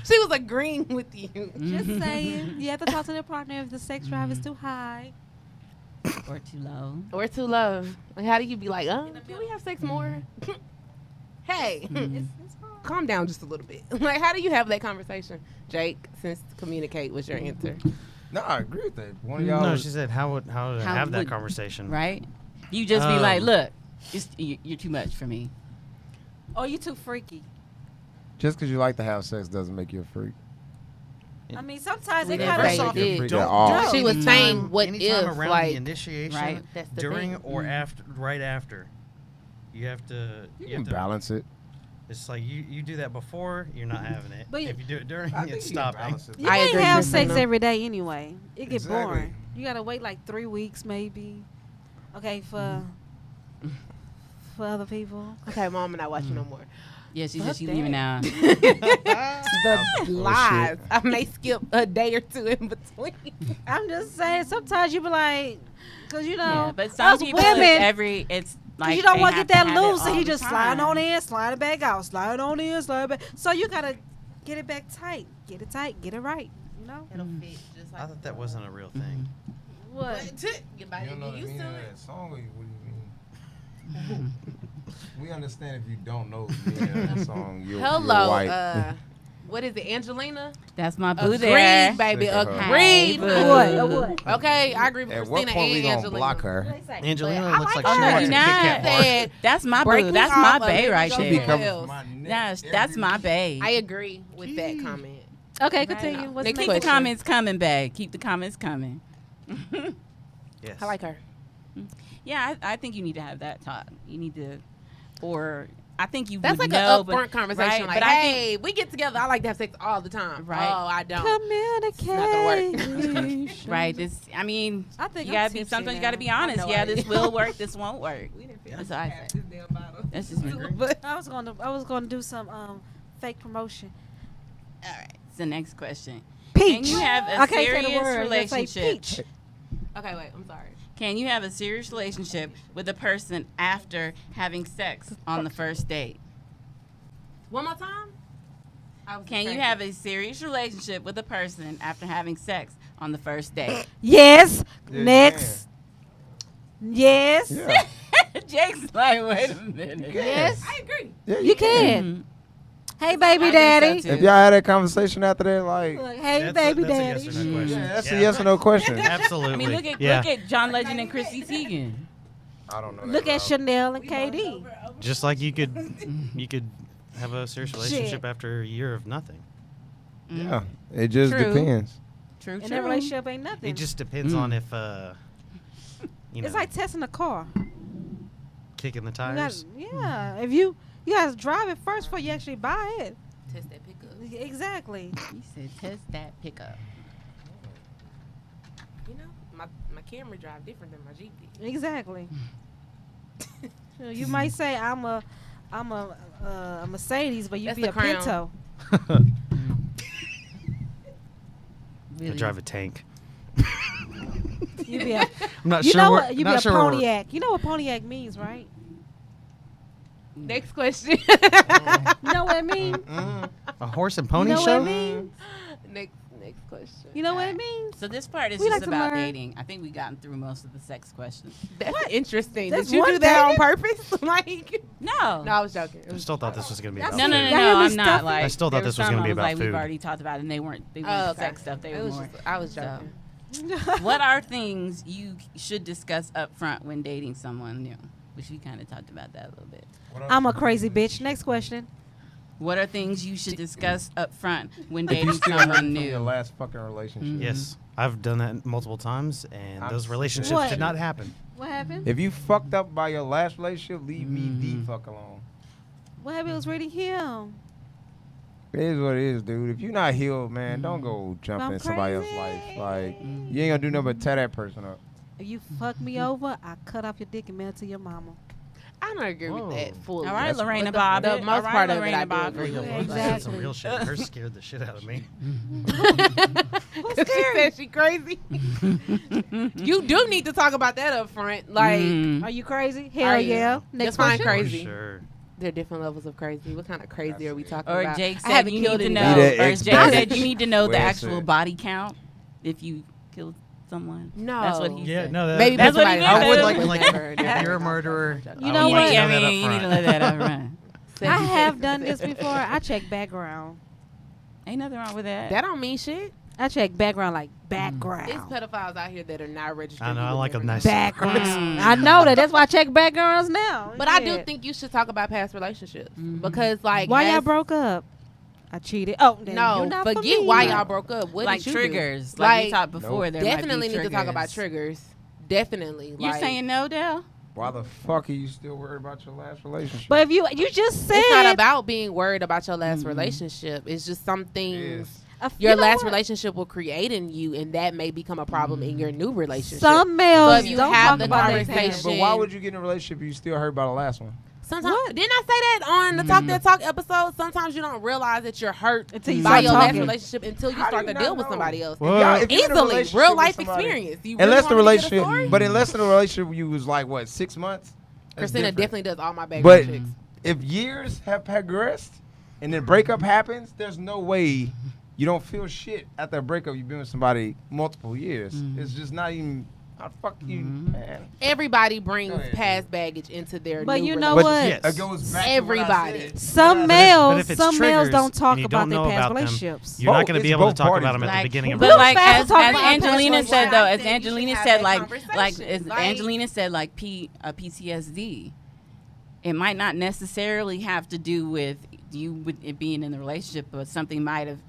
She was agreeing with you. Just saying. You have to talk to their partner if the sex drive is too high. Or too low. Or too low. Like, how do you be like, can we have sex more? Hey, calm down just a little bit. Like, how do you have that conversation, Jake? Since communicate was your answer. No, I agree with that. One of y'all. No, was- she said how to How have that would- conversation. Right? You just be like, Um, look, you're too much for me. Oh, you too freaky. Just because you like to have sex doesn't make you a freak. I mean, sometimes it never kind say of. you did. Freak Don't at all. do it She was anytime- saying, what anytime if, around like- the initiation, Right. That's the during thing. or after, right after. You have to. You You can have to balance it. It's like you do that before, you're not having it. But if you do it during, I think it's you can stopping. balance it. You I can't agree have with sex Shanna. every day anyway. It get Exactly. boring. You gotta wait like 3 weeks maybe. Okay, for other people. Okay, Mom, I'm not watching no more. Yeah, she Fuck said she that. leaving now. The lies. I may skip a day or two in between. I'm just saying. Sometimes you be like, cause you know, Yeah, but some us people, women. it's like You don't they want to have get that have it loose, and all you the just slide time. on in, slide it back out, slide on in, slide it back. So you gotta get it back tight, get it tight, get it right. You know It'll fit just I thought that wasn't a real thing. what? You better get used to it. song, or what do you mean? We understand if you don't know the meaning of that song. You're Hello, white. what is it, Angelina? That's my boo Agreed, there. baby, Sick of her. agreed. Hey, boo. What? Okay, I agree with At what Christina point we and gonna Angelina. block her? Angelina I looks like like she her. wants a No, Kit you're Kat not. bar. Said, That's my break boo. me That's off my a bae little right bit. She be there. coming Else. from my neck That's every my week. bae. I agree with that comment. Okay, Right continue. on. What's Next next? Keep the question. comments coming, babe. Keep the comments coming. Yes. I like her. Yeah, I think you need to have that talk. You need to, or I think you That's would like know, an upfront but, conversation. right? Like, but I think, hey, we get together. I like to have sex all the time. Right. Oh, I don't. Communication. right? This, I mean, I think you I'm gotta be. tipsy Sometimes you now. gotta be I honest. know Yeah, I this am. will work. This won't work. We didn't That's what I half say. this damn bottle. That's just me. But I was gonna do some fake promotion. All right. So next question. Peach. Can you have a I can't say the serious word. Let's say relationship? peach. okay, wait. I'm sorry. Can you have a serious relationship with a person after having sex on the first date? One more time. Can you have a serious relationship with a person after having sex on the first date? Yes. Yeah, you Next. Yes. Yeah. Jake's like, wait a minute. Yes. I agree. Yeah, You can. Mhm. Hey, baby I think daddy. so, too. If y'all had that conversation after that, like, Look, hey, That's baby that's daddy. a yes or no question. yeah, that's a yes or no question. Absolutely. I mean, look at John Legend and Chrissy Teigen. I don't know. that, Look at Rob. Chanel and KD. Just like you could have a serious relationship after a year of nothing. Yeah, it just True. depends. True, And true. that relationship ain't nothing. It just depends Mm. on if you know, It's like testing a car. kicking the You got, tires. yeah. If you gotta drive it first before you actually buy it. Test that pickup. Exactly. He said, test that pickup. You know, my Camry drive different than my Jeep did. Exactly. You might say I'm a Mercedes, but you That's be the a crown. Pinto. I Really? drive a tank. You be a I'm not you sure. know where- what you be not a sure where- Pontiac. You know what Pontiac means, right? Next question. You know what it means? A horse and You pony know show. what it means? next question. You know what it means? So this part is We just like to about learn. dating. I think we've gotten through most of the sex questions. That's interesting. That's Did you one do that on thing? purpose? Like, No. no, I was joking. It I was still thought this was gonna be That's about No, food. no, no, Y'all no. hear me I'm not stuffing? like. I still thought there this was was gonna some be I was about like, We've food. already talked about it, and they weren't Oh, okay. sex stuff. They It were was more. just, I was So, joking. what are things you should discuss up front when dating someone new? Which we kind of talked about that a little bit. I'm a crazy bitch. Next question. What are things you should discuss up front when If you dating still someone hurting from your new? last fucking relationship. Yes, I've done that multiple times, and I'm those sick. relationships What? did not happen. What happened? If you fucked up by your last relationship, leave me the fuck alone. What happened? It was reading him. It is what it is, dude. If you're not healed, man, don't go jump I'm in somebody else's crazy. life. Like, you ain't gonna do nothing but tear that person up. If you fuck me over, I cut off your dick and mail it to your mama. I don't agree with that fully. All right, That's- Lorena but Bob. the most part of it, I do There agree you go. with. Well, Exactly. that's some real shit. Her scared the shit out of me. She said she crazy. You do need to talk about that up front. Like, Are you crazy? Hell Are you? yeah. Next Define question. crazy. For sure. there are different levels of crazy. What kind of crazy are we talking Or about? Jake I said haven't you killed need to anybody. know. Need Or an Jake ex-bitch. said you need to know the Where actual is it? body count if you killed someone. No. That's what he Yeah, said. no, Maybe That's put what he somebody did. I would Never, like if you're a murderer. You I know would like what? to Yeah, know I that mean, you need to up let that up front. I have done this before. I check background. Ain't nothing wrong with that. That don't mean shit. I check background like background. It's pedophiles out here that are not registered. I know, You I would like a never know. nice- Background. I know that. That's why I check backgrounds now. But I do Yeah. think you should talk about past relationships because, like, Why y'all as- broke up? I cheated. Oh, then No, you're not for forget me. why y'all broke up. What like did you triggers. do? Like we talked before. Nope. There might be Definitely need to talk about triggers. triggers. Definitely. You're like, saying no, Dale? Why the fuck are you still worried about your last relationship? But if you just said it's not about being worried about your last relationship. It's just some things your you know last what? relationship will create in you, and that may become a problem in your new relationship. Some males if you don't have talk the about their conversation- past. But why would you get in a relationship if you still hurt by the last one? Sometimes didn't I say that on the Talk That Talk episode? Sometimes you don't realize that you're hurt Until you by start your last talking. relationship until you How do start you to not deal with know? somebody else. Well, If you're in a Easily, relationship real with life somebody- experience. You Unless really the wanna get a relationship, story? but unless the relationship you was like what 6 months. That's Christina different. definitely does all my background But checks. if years have progressed and then breakup happens, there's no way you don't feel shit after a breakup. You've been with somebody multiple years. It's just not even. Oh, fuck you, man. Everybody brings Go ahead, past baggage into their But new you know relationship. what? Yes. It goes back to Everybody. what I said. Some But males, if it's some males triggers don't talk and you about don't their know past about them, relationships. You're not Both- going to be it's able to both talk parties. about them at the Like, beginning of but the Real like fast as, to talk as about past Angelina relationships. said though, I as said you Angelina should said, have like that as conversation. Like- Angelina said, like PTSD. It might not necessarily have to do with you with it being in the relationship, but something might have.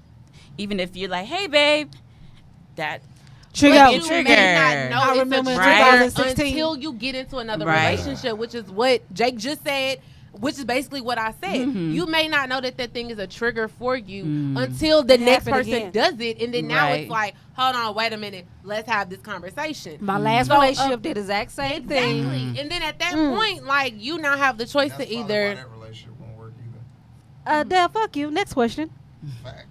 Even if you're like, "Hey, babe," that Trigger. But You trigger. may not know I it's remember a in trigger 2016. until you get into another Right. relationship, which is what Jake just said, which is basically what I said. Mhm. You may not know that that thing is a trigger for you until the It next happened person again. does it, and then now Right. it's like, hold on, wait a minute, let's have this conversation. My last So, relationship did the exact same thing. Exactly. And then at that point, like, you now have the choice to either. that relationship won't work either. Dale, fuck you. Next question. Facts.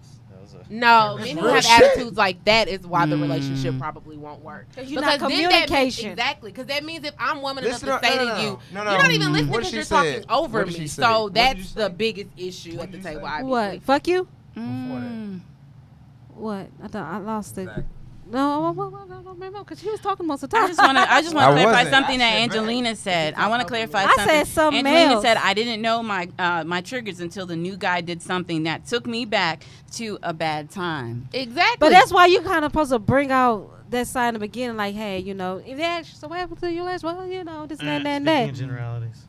No, men who real have shit. attitudes like that is why the relationship probably won't work. 'Cause you're not then that means- communication. exactly, because that means if I'm woman enough Listen to say no, to no, you, no, no. you're not even listening What because she you're said? talking over What did me. she say? So What did you that's say? the biggest issue What at the did you table. say? Obviously. What? Fuck you? Before that. What? I thought I lost it. Exactly. No, no, because she was talking most of the I time. just want to I clarify wasn't. something I that said Angelina said. I want to clarify I something. said some Angelina males. said I didn't know my triggers until the new guy did something that took me back to a bad time. Exactly. But that's why you kind of supposed to bring out that side in the beginning, like, hey, you know, if they ask you, so what happened to you last? Well, you know, this and that, and Speaking that. in generalities.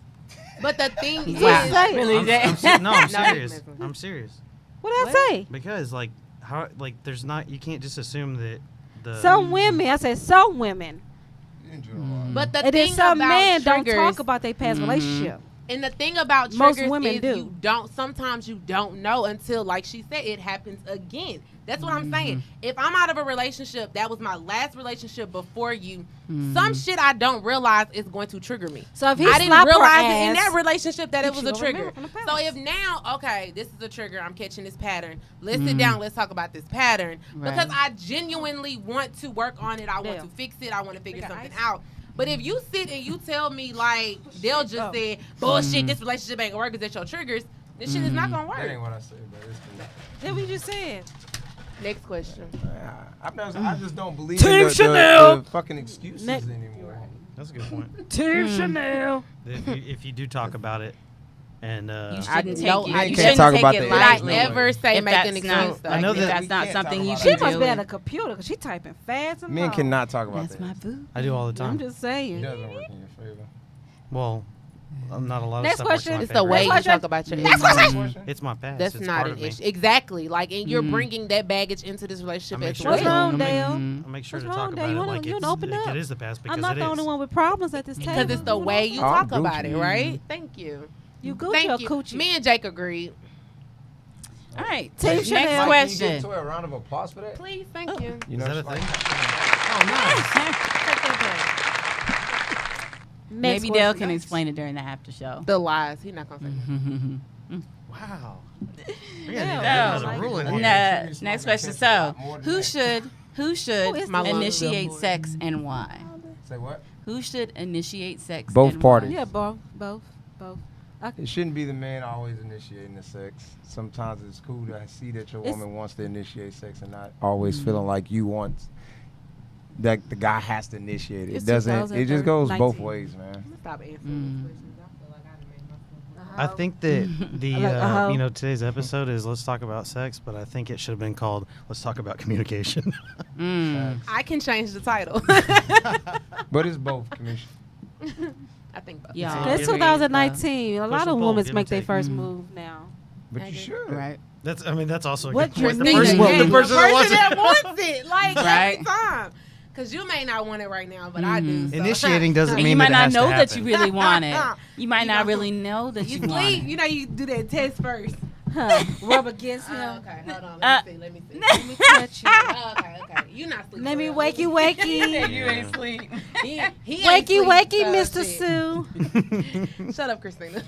But the thing is, Wow. say it. Really? I'm No, serious. you missing. I'm serious. What did I say? Because like how there's not you can't just assume that the Some women, I said some women. but the And then thing some about men triggers, don't talk about their past relationship. and the thing about Most triggers women is do. you don't. Sometimes you don't know until, like she said, it happens again. That's what I'm saying. If I'm out of a relationship, that was my last relationship before you. Some shit I don't realize is going to trigger me. So if he I didn't slapped her realize it in ass, that relationship that it was she a gonna trigger. remember from the So past. if now, okay, this is a trigger, I'm catching this pattern. Let's sit down, let's talk about this pattern. Because Right. I genuinely want to work on it. I want Yeah. to fix it. I want to figure got something ice? out. But if you sit and you tell me, like, Dale just said, bullshit, this relationship ain't gonna work because that's your triggers, this shit is not gonna That ain't work. what I said, but it's cool. That's what you just said. Next question. I just don't believe Team in the Chanel. the fucking excuses Next. anymore. That's a good point. Team Chanel. If you do talk about it, and You I shouldn't take know- it. I You can't shouldn't talk take about it the Did I lightly. ever say If make an that's excuse? not- though? I know if that- that's We not can't something talk you about She should must do. be at a computer because she typing fast and Men loud. cannot talk about That's that. my boo. I do all the time. I'm just saying. It doesn't work in your favor. Well, I'm not a lot of Next stuff works in question. my It's the favor. way you Next talk question. about your Next ex. question. It's my past. That's it's not part an of me. issue. Exactly. Like, and you're Mhm. bringing that baggage into this relationship I make as sure What's well. wrong, I make- Dale? I make sure What's to wrong, talk Dale? about You it wanna- like you it's, wanna open like up? it is the past because I'm not it the is. only one with problems at this table. Because it's the way you Oh, talk I'm about Gucci. it, right? Thank you. You Gucci or Thank you. coochie? Me and Jake agreed. All right. Team Next Chanel. Mike, can you question. give Toy a round of applause for that? Please, thank you. You Is that a like- thing? Oh, nice. Take that back. Next Maybe Dale question. can explain it during the after show. The lies. He not gonna say that. Wow. We Yeah, gotta no. need another rule in here. Next question. So, who should is My lungs initiate are full. sex and why? Say what? Who should initiate sex? Both and parties. Yeah, both. It shouldn't be the man always initiating the sex. Sometimes it's cool to see that your woman wants to initiate sex and not always feeling like you want that the guy has to initiate it. It It's doesn't. It just goes both 2019. ways, man. Stop answering these questions. I feel like I done made myself. I think that the Like, today's episode is let's talk about sex, but I think it should have been called let's talk about communication. I can change the title. But it's both, Commission. I think both. Yeah. It's Give me, 2019. A push lot and of pull, women give make and their take. first move now. But I you agree. should. Right. That's also a What good point. The Christina person, did. the person that wants that it. wants it, like Right. every time. Because you may not want it right now, but I do. So. Initiating doesn't And mean you might that it not has to know that you happen. really want it. You might You not know, really know that You you want sleep. it. You know, you do that test first. Huh. Rub against him. Okay, hold on. Uh, Let me see. Let me touch you. Okay. You not sleeping. Let me well. wakey You wakey. ain't sleep. He ain't Wakey sleep, wakey, so Mr. shit. Sue. Shut up, Christina.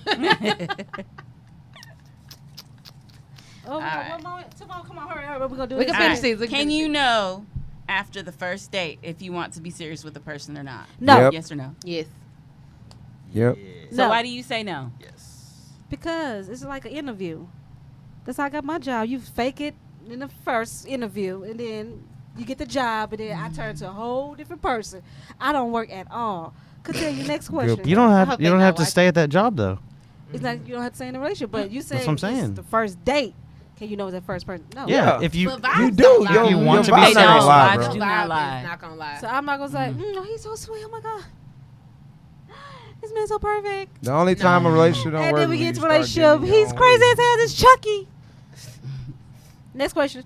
Oh, right. one moment. Come on, hurry. We're going to do We it. can All finish right. these. We can Can finish you these. know after the first date if you want to be serious with the person or not? No. Yep. Yes or no? Yes. Yep. So No. why do you say no? Yes. Because it's like an interview. That's how I got my job. You fake it in the first interview, and then you get the job, and then I turn to a whole different person. I don't work at all. Continue. Next question. You don't I have hope you they don't not have to watching. stay at that job though. It's like you don't have to stay in a relationship, but you say That's what I'm this is saying. the first date. Can you know the first person? No. Yeah. If you But vibes You do. don't lie. Yo, You your want to be vibes They don't don't. lie, Vibes bro. do Your not vibe lie. is not gonna lie. So I'm not gonna say, oh, he's so sweet. Oh my god, this man's so perfect. The only time a relationship don't And work then we is get when to you relationship. start getting in your He's own crazy way. as hell. This Chucky. Next question.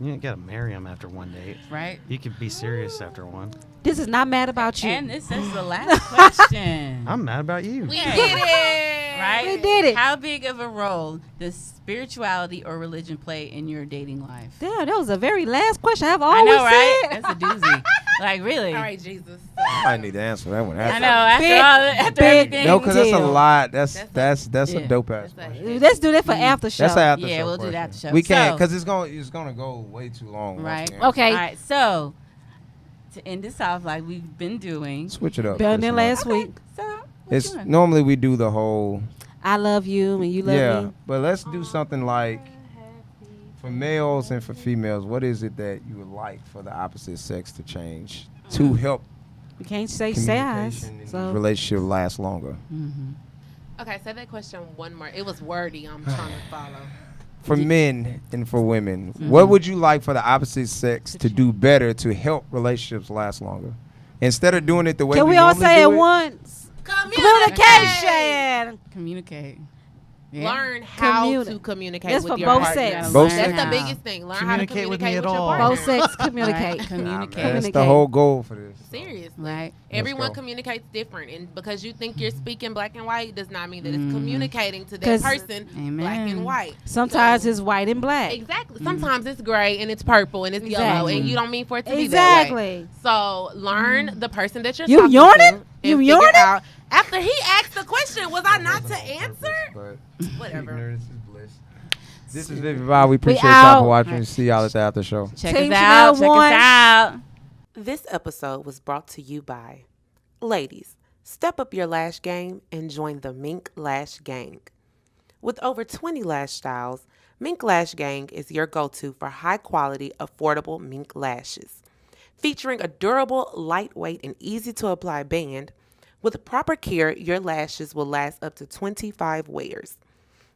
you gotta marry him after one date. Right? You could be serious after one. This is not mad about you. And this is the last question. I'm mad about you. We Yeah. did it. Right? We did it. How big of a role does spirituality or religion play in your dating life? Damn, that was a very last question I've I always know, right? said. That's a doozy. Like, really? All right, Jesus. I might need to answer that one. I know. After. After big everything. No, because that's a deal. lot. That's Yeah. a dope ass. That's a- question. Let's do that for after show. That's an after Yeah, show we'll do question. that after show. We can't So- because it's gonna go way too long. once Right. we answer. Okay. All right. So, to end this off like we've been doing. Switch it up. Better than Christina. last week. So, what It's you doing? normally we do the whole I love you and you love yeah, me. but let's do something like for males and for females. What is it that you would like for the opposite sex to change to help You can't say size. communication in So relationship last longer? Okay, say that question one more. It was wordy. I'm trying to follow. For men and for women, what would you like for the opposite sex to do better to help relationships last longer? Instead of doing it the way can we we all normally say do it it, once? Communication. Communicate. Yeah. Learn how Communi- to communicate That's with for your both partner. sex. Both That's sex. the biggest thing. Learn how to Communicate with communicate me with at your all. partner. Both sex communicate. Right. Nah, Communicate. man, that's the Communicate. whole goal for this. Seriously. Right. Everyone go. communicates different, and because you think you're speaking black and white does not mean that it's communicating to that 'Cause- person black and Amen. white. Sometimes So- it's white and black. Exactly. Sometimes it's gray and it's purple and it's yellow, Exactly. and you don't mean for it to be that way. Exactly. So learn the person that you're You talking yarning? to. and You figure yarning? out- After he asked the question, was I not to answer? But Whatever. ignorance is bliss. This is Vivid Vybe. We appreciate y'all out. for watching. See y'all at the after show. Check Team us out. Chanel Check one. us out. This episode was brought to you by Ladies. Step up your lash game and join the Mink Lash Gang. With over 20 lash styles, Mink Lash Gang is your go-to for high-quality, affordable mink lashes. Featuring a durable, lightweight, and easy-to-apply band, with proper care, your lashes will last up to 25 wears.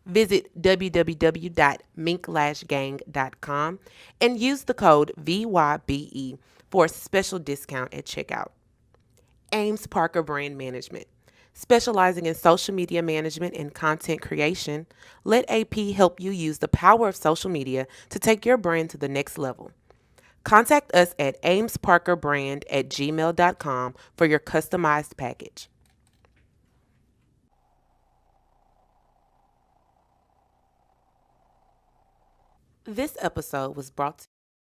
Visit www.minklashgang.com and use the code VYBE for a special discount at checkout. Ames Parker Brand Management. Specializing in social media management and content creation, let AP help you use the power of social media to take your brand to the next level. Contact us at amesparkerbrand@gmail.com for your customized package. This episode was brought to